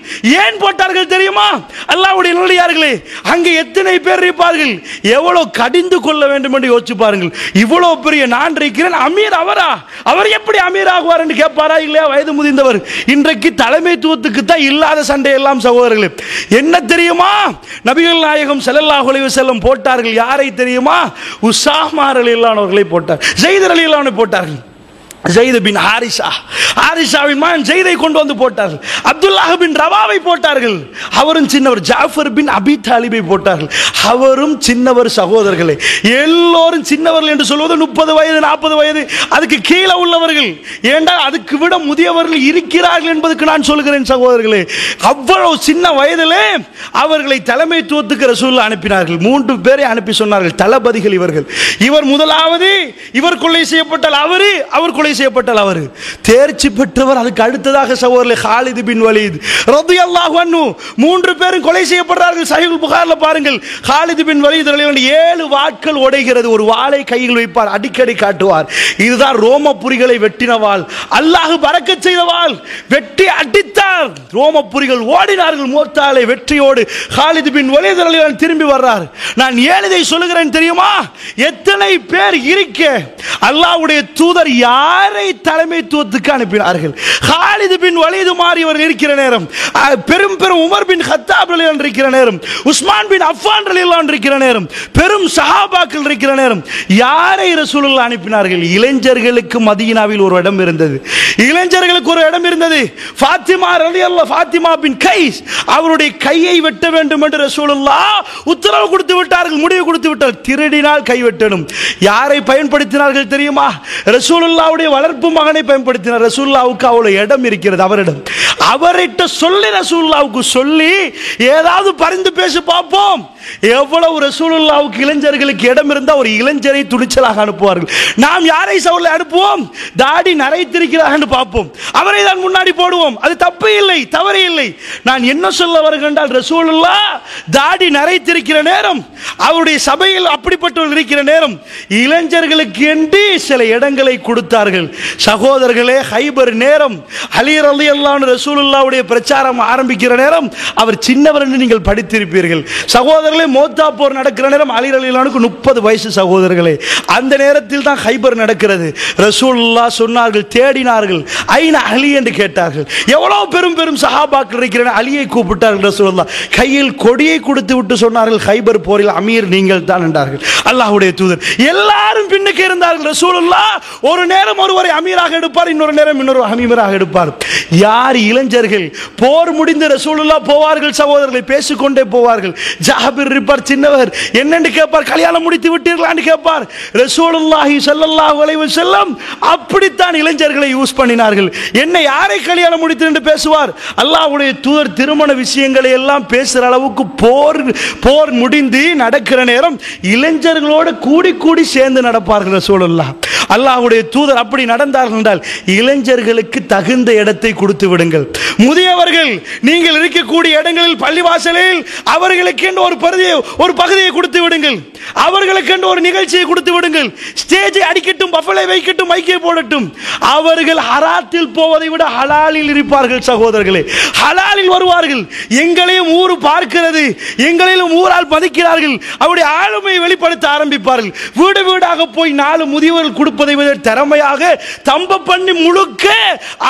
ஏன் போட்டார்கள் தெரியுமா? அல்லாஹ்வுடைய நல்லடியார்களே, அங்கே எத்தனை பேர் இருப்பார்கள், எவ்வளவு கடிந்து கொள்ள வேண்டும் என்று யோசிச்சு பாருங்கள். இவ்வளவு பெரிய நான் இருக்கிறேன், அமீர் அவரா? அவர் எப்படி அமீர் ஆகுவார் என்று கேட்பாரா? இல்லையா? வயது முதிர்ந்தவர். இன்றைக்கு தலைமைத்துவத்துக்கு தான் இல்லாத சண்டை எல்லாம். சகோதரர்களே, என்ன தெரியுமா? நபிகள் நாயகம் ஸல்லல்லாஹு அலைஹி வஸல்லம் போட்டார்கள். யாரை தெரியுமா? உஸாமா ரலியல்லாஹு அன்ஹு அவர்களை போட்டார். ஸைத் ரலியல்லாஹு அன்ஹு போட்டார்கள். ஜெயித் பின் ஹாரிசா, ஹாரிசாவின் மகன் ஜெயிதை கொண்டு வந்து போட்டார்கள். அப்துல்லாஹ் பின் ரவாவை போட்டார்கள், அவரும் சின்னவர். ஜாஃபர் பின் அபி தாலிபை போட்டார்கள், அவரும் சின்னவர். சகோதரர்களே, எல்லோரும் சின்னவர்கள் என்று சொல்வது 30 வயது 40 வயது அதுக்கு கீழே உள்ளவர்கள். ஏண்டா அதுக்கு விட முதியவர்கள் இருக்கிறார்கள் என்பதற்கு நான் சொல்கிறேன். சகோதரர்களே, அவ்வளவு சின்ன வயதிலே அவர்களை தலைமைத்துவத்துக்கு ரசூலுல்லாஹ் அனுப்பினார்கள். 3 பேரை அனுப்பி சொன்னார்கள், தளபதிகள் இவர்கள். இவர் முதலாவது, இவர் கொலை செய்யப்பட்டால் அவர் கொலை செய்யப்பட்டால் அவர் தேர்ச்சி பெற்றவர். அதுக்கு அடுத்ததாக சகோதரர் காலித் பின் வலீத் ரலியல்லாஹு அன்ஹு 3 பேரும் கொலை செய்யப்படுறார்கள். சஹீஹுல் புகாரில் பாருங்கள், காலித் பின் வலீத் 7 வாட்கள் உடைகிறது. ஒரு வாளை கையில் வைப்பார், அடிக்கடி காட்டுவார், இதுதான் ரோமபுரிகளை வெட்டின வாள், அல்லாஹ் பரக்கத் செய்த வாள். வெட்டி அடித்தார், ரோமபுரிகள் ஓடினார்கள் மோர்த்தாலை வெற்றியோடு. காலித் பின் வலீத் ரலியல்லாஹு அன்ஹு திரும்பி வர்றார். நான் ஏன் இதை சொல்லுகிறேன் தெரியுமா? எத்தனை பேர் இருக்க அல்லாஹ்வுடைய தூதர் யாரை தலைமைத்துவத்துக்கு அனுப்பினார்கள்? காலித் பின் வலீத் மாறியவர் இருக்கிற நேரம், பெரும் பெரும் உமர் பின் கத்தாப் ரலியல்லாஹு அன்ஹு இருக்கிற நேரம், உஸ்மான் பின் அஃபான் ரலியல்லாஹு அன்ஹு இருக்கிற நேரம், பெரும் சஹாபாக்கள் இருக்கிற நேரம், யாரை ரசூலுல்லாஹ் அனுப்பினார்கள்? இளைஞர்களுக்கு மதீனாவில் ஒரு இடம் இருந்தது. இளைஞர்களுக்கு ஒரு இடம் இருந்தது. ஃபாத்திமா ரலியல்லாஹு, ஃபாத்திமா பின் கைஸ், அவருடைய கையை வெட்ட வேண்டும் என்று ரசூலுல்லாஹ் உத்தரவு கொடுத்து விட்டார்கள், முடிவு கொடுத்து விட்டார்கள். திருடினால் கை வெட்டணும். யாரை பயன்படுத்தினார்கள் தெரியுமா? ரசூலுல்லாஹ்வுடைய வளர்ப்பு மகனை பயன்படுத்தினார். ரசூலுல்லாஹ்வுக்கு அவ்வளவு இடம் இருக்கிறது அவரிடம். அவர்கிட்ட சொல்லி ரசூலுல்லாஹ்வுக்கு சொல்லி ஏதாவது பரிந்து பேசி பார்ப்போம். எவ்வளவு ரசூலுல்லாஹ்வுக்கு இளைஞர்களுக்கு இடம் இருந்தால் ஒரு இளைஞரை துணிச்சலாக அனுப்புவார்கள். நாம் யாரை சவுல அனுப்புவோம்? தாடி நரைத்திருக்கிறார்கள் பார்ப்போம், அவரை தான் முன்னாடி போடுவோம். அது தப்பு இல்லை, தவறு இல்லை. நான் என்ன சொல்ல வருகின்றால், ரசூலுல்லாஹ் தாடி நரைத்திருக்கிற நேரம், அவருடைய சபையில் அப்படிப்பட்டவர்கள் இருக்கிற நேரம், இளைஞர்களுக்கு என்று சில இடங்களை கொடுத்தார்கள். சகோதரர்களே, ஹைபர் நேரம், அலி ரலியல்லாஹு அன்ஹு ரசூலுல்லாஹ்வுடைய பிரச்சாரம் ஆரம்பிக்கிற நேரம், அவர் சின்னவர் என்று நீங்கள் படித்திருப்பீர்கள். சகோதரர்களே, மோத்தா போர் நடக்கிற நேரம் அலி ரலியல்லாஹு அன்ஹுக்கு 30 வயசு. சகோதரர்களே, அந்த நேரத்தில் தான் ஹைபர் நடக்கிறது. ரசூலுல்லாஹ் சொன்னார்கள், தேடினார்கள், ஐன அலி என்று கேட்டார்கள். எவ்வளவு பெரும் பெரும் சஹாபாக்கள் இருக்கிற அலியை கூப்பிட்டார்கள். ரசூலுல்லாஹ் கையில் கொடியை கொடுத்து விட்டு சொன்னார்கள், ஹைபர் போரில் அமீர் நீங்கள் தான் என்றார்கள். அல்லாஹ்வுடைய தூதர் எல்லாரும் பின்னுக்கு இருந்தார்கள். ரசூலுல்லாஹ் ஒரு நேரம் ஒருவரை அமீராக எடுப்பார், இன்னொரு நேரம் இன்னொரு அமீராக எடுப்பார். யார் இளைஞர்கள் போர் முடிந்து ரசூலுல்லாஹ் போவார்கள், சகோதரர்களை பேசிக்கொண்டே போவார்கள். ஜாபிர் இருப்பார், சின்னவர், என்னென்று கேட்பார், கல்யாணம் முடித்து விட்டீர்களான்னு கேட்பார். ரசூலுல்லாஹி ஸல்லல்லாஹு அலைஹி வஸல்லம் அப்படித்தான் இளைஞர்களை யூஸ் பண்ணினார்கள். என்ன யாரை கல்யாணம் முடித்து என்று பேசுவார். அல்லாஹ்வுடைய தூதர் திருமண விஷயங்களை எல்லாம் பேசுற அளவுக்கு போர் முடிந்து நடக்கிற நேரம் இளைஞர்களோடு கூடி கூடி சேர்ந்து நடப்பார்கள் ரசூலுல்லாஹ். அல்லாஹ்வுடைய தூதர் அப்படி நடந்தார்கள் என்றால் இளைஞர்களுக்கு தகுந்த இடத்தை கொடுத்து விடுங்கள். முதியவர்கள் நீங்கள் இருக்கக்கூடிய இடங்களில் பள்ளிவாசலில் அவர்களுக்கு ஒரு பகுதியை கொடுத்து விடுங்கள். அவர்களுக்கு ஒரு நிகழ்ச்சியை கொடுத்து விடுங்கள். ஸ்டேஜை அடிக்கட்டும், பஃபலை வைக்கட்டும், மைக்கை போடட்டும். அவர்கள் ஹராத்தில் போவதை விட ஹலாலில் இருப்பார்கள். சகோதரர்களே, ஹலாலில் வருவார்கள். எங்களையும் ஊர் பார்க்கிறது, எங்களையும் ஊரால் மதிக்கிறார்கள். அவருடைய ஆளுமையை வெளிப்படுத்த ஆரம்பிப்பார்கள். வீடு வீடாக போய் 4 முதியவர்கள் கொடுப்பதை விட திறமையாக தம்ப பண்ணி முழுக்க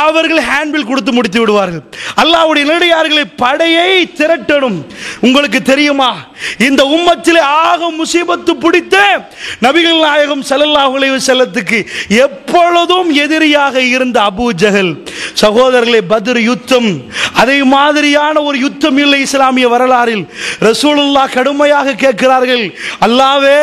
அவர்கள் ஹேண்ட்பில் கொடுத்து முடித்து விடுவார்கள். அல்லாஹ்வுடைய நல்லடியார்களை படையை திரட்டணும். உங்களுக்கு தெரியுமா, இந்த உம்மத்திலே ஆக முசீபத்து பிடித்த நபிகள் நாயகம் ஸல்லல்லாஹு அலைஹி வஸல்லத்துக்கு எப்பொழுதும் எதிரியாக இருந்த அபூ ஜஹல். சகோதரர்களே, பத்ர் யுத்தம் அதே மாதிரியான ஒரு யுத்தம் இல்லை இஸ்லாமிய வரலாறில். ரசூலுல்லாஹ் கடுமையாக கேட்கிறார்கள், அல்லாஹ்வே,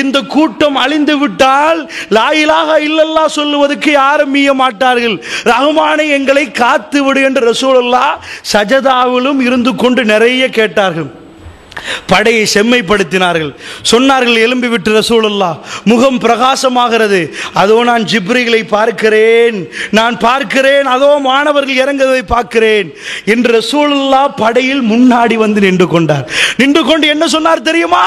இந்த கூட்டம் அழிந்து விட்டால் லா இலாஹா இல்லல்லாஹ் சொல்லுவதற்கு யாரும் மீய மாட்டார்கள், ரஹ்மானே எங்களை காத்து விடு என்று ரசூலுல்லாஹ் சஜதாவிலும் இருந்து கொண்டு நிறைய கேட்டார்கள். படையை செம்மைப்படுத்தினார்கள். சொன்னார்கள், எழும்பி விட்டு ரசூலுல்லாஹ், முகம் பிரகாசமாகிறது, அதோ நான் ஜிப்ரீலை பார்க்கிறேன், நான் பார்க்கிறேன், அதோ மாணவர்கள் இறங்குவதை பார்க்கிறேன் என்று ரசூலுல்லாஹ் படையில் முன்னாடி வந்து நின்று கொண்டார். நின்று கொண்டு என்ன சொன்னார் தெரியுமா?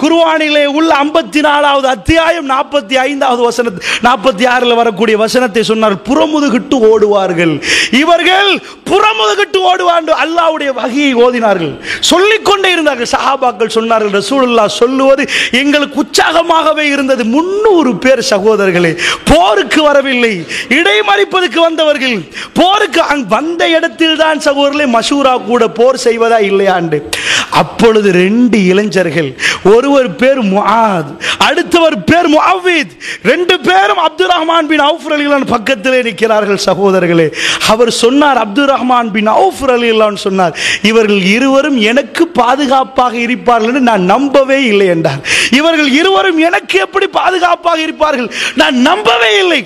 குர்ஆனிலே உள்ள 54வது அத்தியாயம் 45வது வசனம் 46ல் வரக்கூடிய வசனத்தை சொன்னார். புறமுதுகிட்டு ஓடுவார்கள் இவர்கள், புறமுதுகிட்டு ஓடுவார்கள். அல்லாஹ்வுடைய வஹியை ஓதினார்கள், சொல்லிக்கொண்டே இருந்தார்கள். சஹாபாக்கள் சொன்னார்கள், ரசூலுல்லாஹ் சொல்லுவது எங்களுக்கு உற்சாகமாகவே இருந்தது. 300 பேர் சகோதரர்களே போருக்கு வரவில்லை, இடைமறிப்பதற்கு வந்தவர்கள். போருக்கு வந்த இடத்தில் தான் சகோதரர்களே மஷூரா கூட போர் செய்வதா இல்லையா என்று. அப்பொழுது 2 இளைஞர்கள், ஒருவர் பேர் முஆத், அடுத்தவர் பேர் முஅவ்வித், 2 பேரும் அப்துர் ரஹ்மான் பின் அவுஃப் ரலியல்லாஹு அன்ஹு பக்கத்திலே நிற்கிறார்கள். சகோதரர்களே, அவர் சொன்னார், அப்துர் ரஹ்மான் பின் அவுஃப் ரலியல்லாஹு அன்ஹு சொன்னார், இவர்கள் இருவரும் எனக்கு பாதுகாப்பாக இருப்பார்கள் என்று நான் நம்பவே இல்லை என்றார். இவர்கள் இருவரும் எனக்கு எப்படி பாதுகாப்பாக இருப்பார்கள் நான் நம்பவே இல்லை.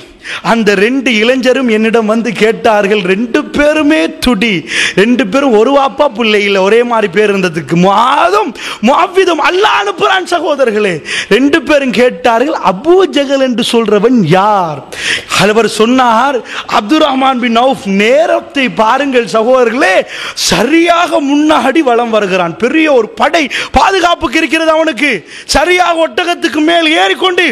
அந்த 2 இளைஞரும் என்னிடம் வந்து கேட்டார்கள். 2 பேருமே துடி, 2 பேரும் ஒரு வாப்பா பிள்ளை இல்லை, ஒரே மாதிரி பேர் இருந்ததுக்கு முஆதும் முஅவ்விதும் அல்லாஹ் அனுப்புறான். சகோதரர்களே, 2 பேரும் கேட்டார்கள், அபூ ஜஹல் என்று சொல்றவன் யார்? அவர் சொன்னார், அப்துர் ரஹ்மான் பின் அவுஃப். நேரத்தை பாருங்கள் சகோதரர்களே, சரியாக முன்னாடி வலம் வருகிறான். பெரிய ஒரு படை பாதுகாப்புக்கு இருக்கிறது அவனுக்கு. சரியாக ஒட்டகத்துக்கு மேல் ஏறிக்கொண்டு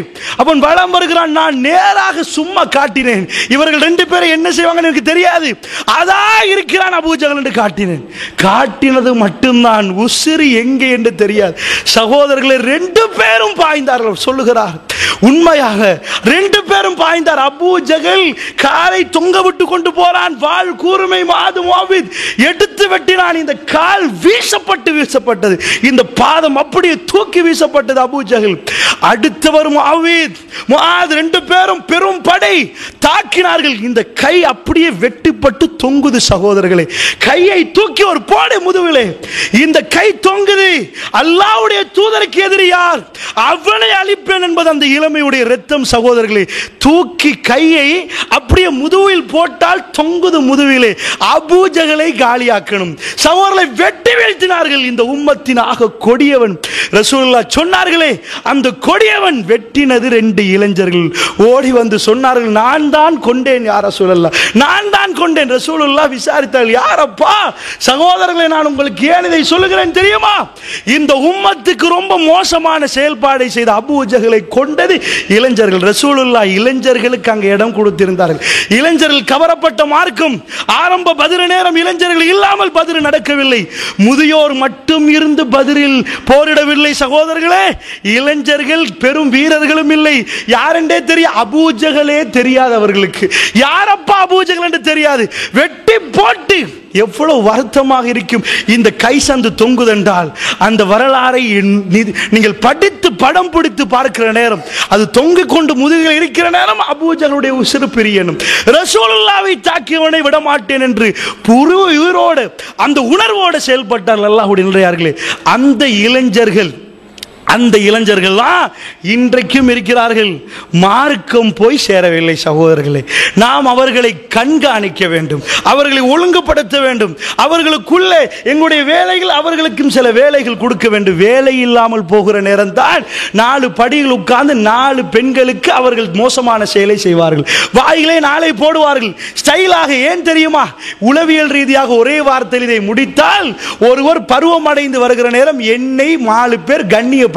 அவன் வலம் வருகிறான். நான் நேராக சும்மா காட்டினேன், இவர்கள் 2 பேரை என்ன செய்வாங்கன்னு எனக்கு தெரியாது. அதா இருக்கிறான் அபூ ஜஹல் என்று காட்டினேன். காட்டினது மட்டும்தான், உசிறு எங்கே என்று தெரியாது. சகோதரர்களே, 2 பேரும் பாய்ந்தார்கள். சொல்லுகிறார், உண்மையாக 2 பேரும் பாய்ந்தார். அபூ ஜஹல் காலை தொங்க விட்டு கொண்டு போறான். வாள் கூர்மை முஆது முஅவ்வித் எடுத்து வெட்டினான். இந்த கால் வீசப்பட்டது, இந்த பாதம் அப்படியே தூக்கி வீசப்பட்டது. அபூ ஜஹல் அடுத்தவர் முஅவ்வித், முஆத் 2 பேரும் பெரும் படை தாக்கினார்கள். இந்த கை அப்படியே வெட்டிப்பட்டு தொங்குது. சகோதரர்களே, கையை தூக்கி ஒரு போடு முதுகிலே, இந்த கை தொங்குது. அல்லாஹ்வுடைய தூதருக்கு எதிரி யார்? அவனை அழிப்பேன் என்பது அந்த இளமையுடைய இரத்தம். சகோதரர்களே, தூக்கி கையை அப்படியே முதுகில் போட்டால் தொங்குது முதுகிலே. அபூ ஜஹலை காலியாக்கணும். சகோதரர்களை வெட்டி வீழ்த்தினார்கள். இந்த உம்மத்தின் ஆக கொடியவன் ரசூலுல்லாஹ் சொன்னார்களே, அந்த கொடியவன் வெட்டினது 2 இளைஞர்கள். ஓடி வந்து சொன்னார்கள், நான் தான் கொண்டேன் யா ரசூலுல்லாஹ், நான் தான் கொண்டேன். ரசூலுல்லாஹ் விசாரித்தார்கள், யாரப்பா? சகோதரர்களை, நான் உங்களுக்கு ஏன் இதை சொல்லுகிறேன் தெரியுமா? இந்த உம்மத்துக்கு ரொம்ப மோசமான செயல்பாடை செய்த அபூ ஜஹலை கொண்டது இளைஞர்கள். ரசூலுல்லாஹ் இளைஞர்களுக்கு அங்கே இடம் கொடுத்திருந்தார்கள். இளைஞர்கள் கவரப்பட்ட மார்க்கம். ஆரம்ப பத்ர் நேரம் இளைஞர்கள் இல்லாமல் பத்ர் நடக்கவில்லை. முதியோர் மட்டும் இருந்து பத்ரில் போரிடவில்லை. சகோதரர்களே, இளைஞர்கள் பெரும் வீரர்களும் இல்லை. யாரென்றே தெரியும், அபூ ஜஹலே தெரியாது அவர்களுக்கு. யாரப்பா அபூ ஜஹல் என்று தெரியாது. வெட்டி போட்டு எவ்வளவு வருத்தமாக இருக்கும். இந்த கை சந்து தொங்குதென்றால் அந்த வரலாறை நீங்கள் படித்து படம் பிடித்து பார்க்கிற நேரம், அது தொங்கிக் கொண்டு முதுகில் இருக்கிற நேரம் அபூ ஜஹலுடைய உசிறு பிரியணும். ரசூலுல்லாஹ்வை தாக்கியவனை விட மாட்டேன் என்று உயிரோடு அந்த உணர்வோடு செயல்பட்டார்கள். அல்லாஹ்வுடைய நல்லடியார்களே, அந்த இளைஞர்கள்லாம் இன்றைக்கும் இருக்கிறார்கள். மார்க்கம் போய் சேரவில்லை. சகோதரர்களே, நாம் அவர்களை கண்காணிக்க வேண்டும், அவர்களை ஒழுங்குபடுத்த வேண்டும். அவர்களுக்குள்ளே எங்களுடைய வேலைகள், அவர்களுக்கும் சில வேலைகள் கொடுக்க வேண்டும். வேலை இல்லாமல் போகிற நேரம் தான் 4 படிகள் உட்கார்ந்து 4 பெண்களுக்கு அவர்கள் மோசமான செயலை செய்வார்கள். வாயிலே 4 போடுவார்கள் ஸ்டைலாக. ஏன் தெரியுமா? உளவியல் ரீதியாக ஒரே வார்த்தையில் இதை முடித்தால், ஒருவர் பருவம் அடைந்து வருகிற நேரம் என்னை 4 பேர் கண்ணிய.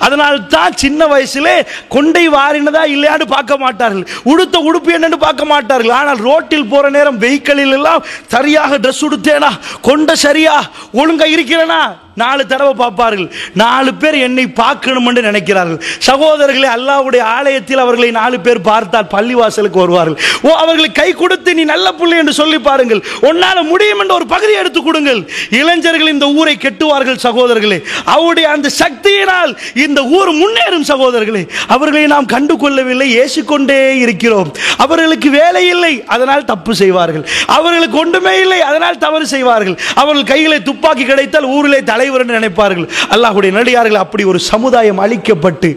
அதனால் தான் சின்ன வயசிலே கொண்டை வாரினதா இல்லையான்னு பார்க்க மாட்டார்கள், உடுத்த உடுப்பு என்னன்னு பார்க்க மாட்டார்கள். ஆனால் ரோட்டில் போற நேரம் வெஹிக்கிளில் எல்லாம் சரியாக ட்ரெஸ் உடுத்தேனா, கொண்ட சரியா ஒழுங்கா இருக்கிறேனா 4 தடவை பார்ப்பார்கள். 4 பேர் என்னை பார்க்கணும் என்று நினைக்கிறார்கள். சகோதரர்களே, அல்லாஹ்வுடைய ஆலயத்தில் அவர்களை 4 பேர் பார்த்தால் பள்ளிவாசலுக்கு வருவார்கள். அவர்களை கை கொடுத்து நீ நல்ல பிள்ளை என்று சொல்லி பாருங்கள், உன்னால முடியும் என்ற ஒரு பகுதியை எடுத்து கொடுங்கள். இளைஞர்கள் இந்த ஊரை கெட்டுவார்கள். சகோதரர்களே, அவருடைய அந்த சக்தியினால் இந்த ஊர் முன்னேறும். சகோதரர்களே, அவர்களை நாம் கண்டு கொள்ளவில்லை, ஏசிக்கொண்டே இருக்கிறோம். அவர்களுக்கு வேலை இல்லை, அதனால் தப்பு செய்வார்கள். அவர்களுக்கு ஒன்றுமே இல்லை, அதனால் தவறு செய்வார்கள். அவர்கள் கையிலே துப்பாக்கி கிடைத்தால் ஊரிலே தலைவர் என்று நினைப்பார்கள். அல்லாஹ்வுடைய நல்லடியார்கள், அப்படி ஒரு சமுதாயம் அழிக்கப்பட்டு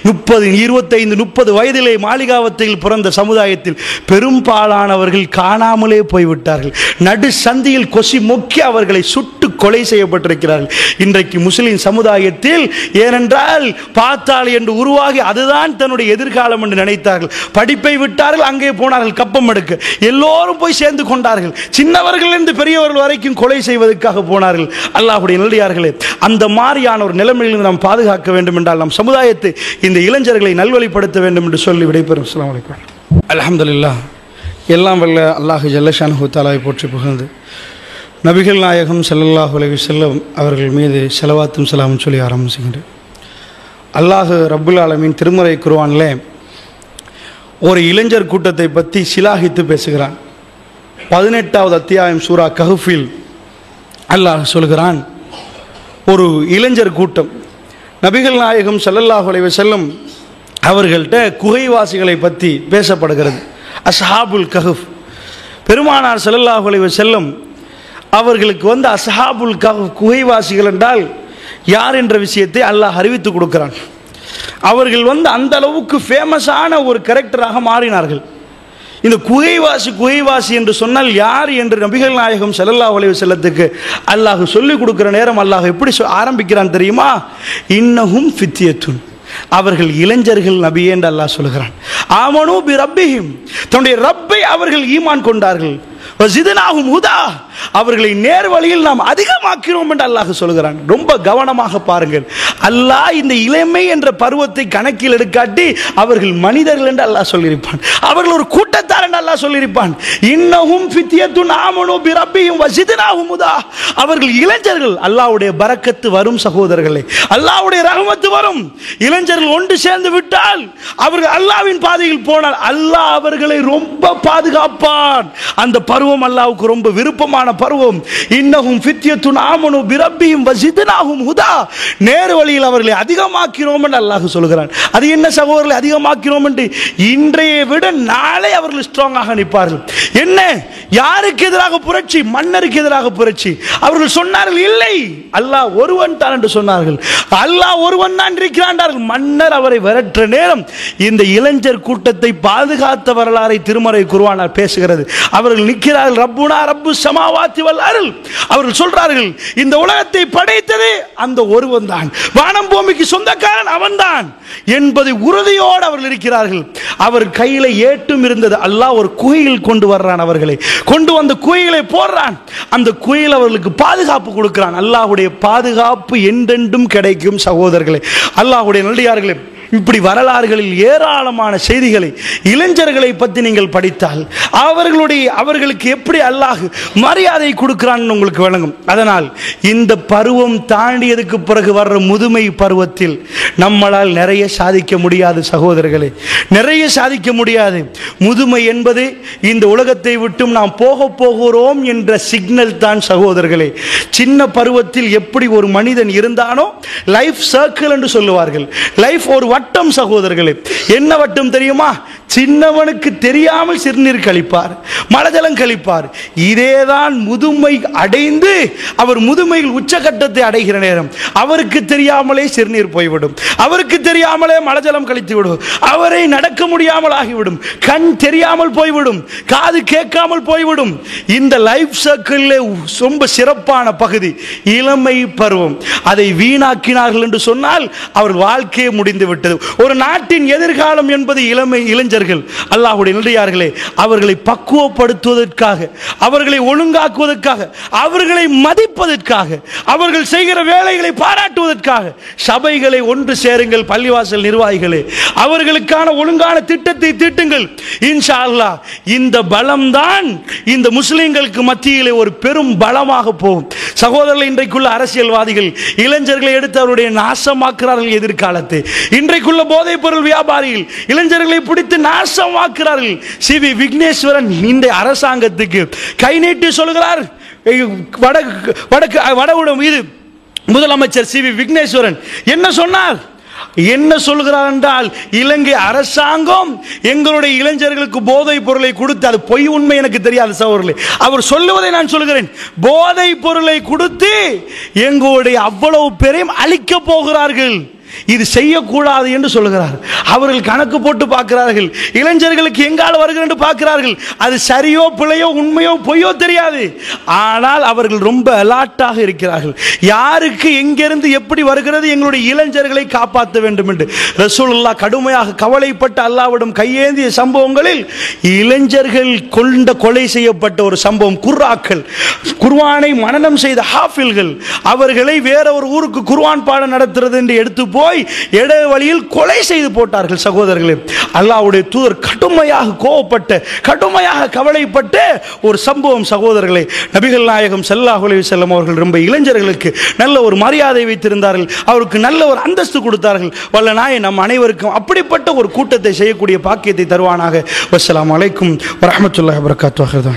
25-30 வயதிலே மாளிகாவத்தில் பிறந்த சமுதாயத்தில் பெரும்பாலானவர்கள் காணாமலே போய்விட்டார்கள். நடு சந்தியில் கொசி மொக்கி அவர்களை சுட்டு கொலை செய்யப்பட்டிருக்கிறார்கள். இன்றைக்கு முஸ்லிம் சமுதாயத்தில் ஏனென்றால் பாத்தாள் என்று உருவாகி அதுதான் தன்னுடைய எதிர்காலம் என்று நினைத்தார்கள். படிப்பை விட்டார்கள், அங்கே போனார்கள் கப்பம் எடுக்க. எல்லோரும் போய் சேர்ந்து கொண்டார்கள். சின்னவர்கள் இருந்து பெரியவர்கள் வரைக்கும் கொலை செய்வதற்காக போனார்கள். அல்லாஹ்வுடைய நல்லடியார்களே, அந்த மாதிரியான ஒரு நிலைமையில் நாம் பாதுகாக்க வேண்டும் என்றால் நம் சமுதாயத்தை, இந்த இளைஞர்களை நல்வழிப்படுத்த வேண்டும் என்று சொல்லி விடைபெறும். அஸ்ஸலாமு அலைக்கும். அல்ஹம்துலில்லாஹ். எல்லாம் வல்ல அல்லாஹ் ஜல்லஷானஹு தஆலாவை போற்றி புகழ்ந்து நபிகள் நாயகம் ஸல்லல்லாஹு அலைஹி வஸல்லம் அவர்கள் மீது ஸலவாத்தும் ஸலாமும் சொல்லி ஆரம்பம் செய்கின்றேன். அல்லாஹ் ரப்புல் ஆலமீன் திருமறை குர்ஆனிலே ஒரு இளைஞர் கூட்டத்தை பற்றி சிலாகித்து பேசுகிறான். 18வது அத்தியாயம் சூரா கஹ்ஃபில் அல்லாஹ் சொல்கிறான், ஒரு இளைஞர் கூட்டம் நபிகள் நாயகம் ஸல்லல்லாஹு அலைஹி வஸல்லம் அவர்கள்ட்ட குகைவாசிகளை பற்றி பேசப்படுகிறது. அஸ்ஹாபுல் கஹ்ஃப். பெருமானார் ஸல்லல்லாஹு அலைஹி வஸல்லம் அவர்களுக்கு அஸ்ஹாபுல் கஹ்ஃப் குகைவாசிகள் என்றால் யார் என்ற விஷயத்தை அல்லாஹ் அறிவித்து கொடுக்கிறான். அவர்கள் அந்த அளவுக்கு ஃபேமஸான ஒரு கேரக்டராக மாறினார்கள். இந்த குகைவாசி என்று சொன்னால் யார் என்று நபிகள் நாயகம் ஸல்லல்லாஹு அலைஹி வஸல்லத்துக்கு அல்லாஹ் சொல்லிக் கொடுக்கிற நேரம் அல்லாஹ் எப்படி ஆரம்பிக்கிறான் தெரியுமா? இன்னஹும் ஃபித்யத்துன், அவர்கள் இளைஞர்கள் நபியே என்று அல்லாஹ் சொல்கிறான். ஆமனு பி ரப்பிஹிம், தன்னுடைய ரப்பை அவர்கள் ஈமான் கொண்டார்கள். வஸித்னாஹும் ஹுதா, அவர்களை நேர் வழியில் நாம் அதிகமாக்கிறோம் என்று அல்லாஹ் சொல்கிறான். ரொம்ப கவனமாக பாருங்கள். அல்லாஹ் இந்த இளமை என்ற பருவத்தை கணக்கில் எடுக்காட்டி அவர்கள் மனிதர்கள் என்று அல்லாஹ் சொல்லியிருப்பான், அவர்கள் ஒரு கூட்டத்தார் என்று அல்லாஹ் சொல்லியிருப்பான். இன்னஹும் ஃபித்யத்துன் ஆமனு பி ரப்பிஹிம் வஸித்னாஹும் ஹுதா, அவர்கள் இளைஞர்கள். அல்லாஹ்வுடைய பரக்கத்து வரும் சகோதரர்களே, அல்லாஹ்வுடைய ரஹ்மத்து வரும். இளைஞர்கள் ஒன்று சேர்ந்து விட்டால், அவர்கள் அல்லாஹ்வின் பாதையில் போனால் அல்லாஹ் அவர்களை ரொம்ப பாதுகாப்பான். அந்த பருவம் அல்லாஹ்வுக்கு ரொம்ப விருப்பமான பருவம். இன்னஹும் ஃபித்யத்துன் ஆமனு பி ரப்பிஹிம் வஸித்னாஹும் ஹுதா, நேர் வழியில் அவர்களை அதிகமாக்கிறோம் என்று அல்லாஹ் சொல்கிறான். அது என்ன சகோதரர்களை அதிகமாக்கிறோம் என்று? இன்றைய விட நாளை அவர்கள் ஸ்ட்ராங்காக நிற்பார்கள். என்ன, யாருக்கு எதிராக புரட்சி? மன்னருக்கு எதிராக புரட்சி. அவர்கள் சொன்னார்கள் இல்லை, அல்லாஹ் ஒருவன் தான் என்று சொன்னார்கள். அல்லாஹ் ஒருவன் தான் இருக்கிறான். மன்னர் அவரை விரற்ற நேரம் இந்த இளைஞர் கூட்டத்தை பாதுகாத்த வரலாறை திருமறை குர்ஆன் பேசுகிறது. அவர்கள் நிற்கிறார்கள், ரப்புனா ரப்பு சமாவாத்தி வல் அருள். அவர்கள் சொல்றார்கள், இந்த உலகத்தை படைத்தது அந்த ஒருவன் தான், வானம் பூமிக்கு சொந்தக்காரன் அவன்தான் என்பதை உறுதியோடு அவர்கள் இருக்கிறார்கள். அவர் கையில ஏட்டும் இருந்தது. அல்லாஹ் ஒரு குகையில் கொண்டு வர்றான், அவர்களை கொண்டு வந்து குகையிலே போடுறான். அந்த குகையில் அவர்களுக்கு பாதுகாப்பு கொடுக்கிறான். அல்லாஹ்வுடைய பாதுகாப்பு என்றென்றும் கிடைக்கும் சகோதரர்களே, அல்லாஹ்வுடைய நல்லடியார்களே. இப்படி வரலாறுகளில் ஏராளமான செய்திகளை, இளைஞர்களை பற்றி நீங்கள் படித்தால் அவர்களுக்கு எப்படி அல்லாஹ் மரியாதை கொடுக்கிறான் உங்களுக்கு விளங்கும். அதனால் இந்த பருவம் தாண்டியதுக்கு பிறகு வர்ற முதுமை பருவத்தில் நம்மளால் நிறைய சாதிக்க முடியாது சகோதரர்களே, நிறைய சாதிக்க முடியாது. முதுமை என்பது இந்த உலகத்தை விட்டும் நாம் போகிறோம் என்ற சிக்னல் தான் சகோதரர்களே. சின்ன பருவத்தில் எப்படி ஒரு மனிதன் இருந்தானோ, லைஃப் சர்க்கிள் என்று சொல்லுவார்கள். லைஃப் ஒரு வட்டம் சகோதரர்களே. என்ன வட்டம் தெரியுமா? சின்னவனுக்கு தெரியாமல் சிறுநீர் கழிப்பார், மலஜலம் கழிப்பார். இதேதான் முதுமை அடைந்து அவர் முதுமையில் உச்சகட்டத்தை அடைகிற நேரம் அவருக்கு தெரியாமலே சிறுநீர் போய்விடும், அவருக்கு தெரியாமலே மலஜலம் கழித்து விடும், அவரை நடக்க முடியாமல் ஆகிவிடும், கண் தெரியாமல் போய்விடும், காது கேட்காமல் போய்விடும். இந்த லைஃப் சர்க்கிள் ரொம்ப சிறப்பான பகுதி இளமை பருவம். அதை வீணாக்கினார்கள் என்று சொன்னால் அவர் வாழ்க்கையே முடிந்து விட்டது. ஒரு நாட்டின் எதிர்காலம் என்பது இளைஞர்கள். அல்லாஹ்வுடைய நல்லடியார்களே, அவர்களை பக்குவப்படுத்துவதற்காக, அவர்களை ஒழுங்காக்குவதற்காக, அவர்களை மதிப்பதற்காக, அவர்கள் செய்கிற வேலைகளை பாராட்டுவதற்காக சபைகளை ஒன்று சேருங்கள். பள்ளிவாசல் நிர்வாகிகளே, அவர்களுக்கான ஒழுங்கான திட்டத்தை தீட்டுங்கள். இன்ஷா அல்லாஹ் இந்த பலம்தான் இந்த முஸ்லிம்களுக்கு மத்தியிலே ஒரு பெரும் பலமாக போகும். சகோதரர்கள், இன்றைக்குள்ள அரசியல்வாதிகள் இளைஞர்களை எடுத்து அவருடைய நாசமாக்குறார்கள் எதிர்காலத்தை. இன்றைக்குள்ள போதைப் பொருள் வியாபாரிகள் இளைஞர்களை பிடித்து நாசமாக்குறார்கள். சி.வி. விக்னேஸ்வரன் இந்த அரசாங்கத்துக்கு கை நீட்டி சொல்கிறார். வடகுடம் இது முதலமைச்சர் சி.வி. விக்னேஸ்வரன் என்ன சொன்னார்? என்ன சொல்கிறார் என்றால், இலங்கை அரசாங்கம் எங்களுடைய இளைஞர்களுக்கு போதைப் பொருளை கொடுத்து, அது பொய் உண்மை எனக்கு தெரியாது சகோதரர்களே, அவர் சொல்லுவதை நான் சொல்கிறேன், போதைப் பொருளை கொடுத்து எங்களுடைய அவ்வளவு பேரையும் அழிக்க போகிறார்கள், இது செய்யக்கூடாது என்று சொல்கிறார். அவர்கள் கணக்கு போட்டு பார்க்கிறார்கள், இளைஞர்களுக்கு எங்கால வருகிறது என்று பார்க்கிறார்கள். அது சரியோ பிழையோ உண்மையோ பொய்யோ தெரியாது, ஆனால் அவர்கள் ரொம்ப அலர்ட்டாக இருக்கிறார்கள். யாருக்கு எங்கிருந்து எப்படி வருகிறது, எங்களுடைய இளைஞர்களை காப்பாற்ற வேண்டும் என்று ரசூலுல்லாஹ் கடுமையாக கவலைப்பட்ட அல்லாஹ்விடம் கையேந்திய சம்பவங்களில் இளைஞர்கள் கொலை செய்யப்பட்ட ஒரு சம்பவம். குர்ஆக்கள், குர்ஆனை மனனம் செய்த ஹாஃபில்கள், அவர்களை வேற ஒரு ஊருக்கு குர்ஆன் பாடம் நடத்துறது என்று எடுத்து போய் இடை வழியில் கொலை செய்து போட்டார்கள் சகோதரர்களே. அல்லாஹ்வுடைய தூதர் கடுமையாக கோபப்பட்ட, கடுமையாக கவலைப்பட்ட ஒரு சம்பவம் சகோதரர்களே. நபிகள் நாயகம் ஸல்லல்லாஹு அலைஹி வஸல்லம் அவர்கள் ரொம்ப இளைஞர்களுக்கு நல்ல ஒரு மரியாதை வைத்திருந்தார்கள், அவருக்கு நல்ல ஒரு அந்தஸ்து கொடுத்தார்கள். வல்ல நாயன் நம் அனைவருக்கும் அப்படிப்பட்ட ஒரு கூட்டத்தை செய்யக்கூடிய பாக்கியத்தை தருவானாக. வஸ்ஸலாமு அலைக்கும் வரஹ்மத்துல்லாஹி வபரகாத்துஹு.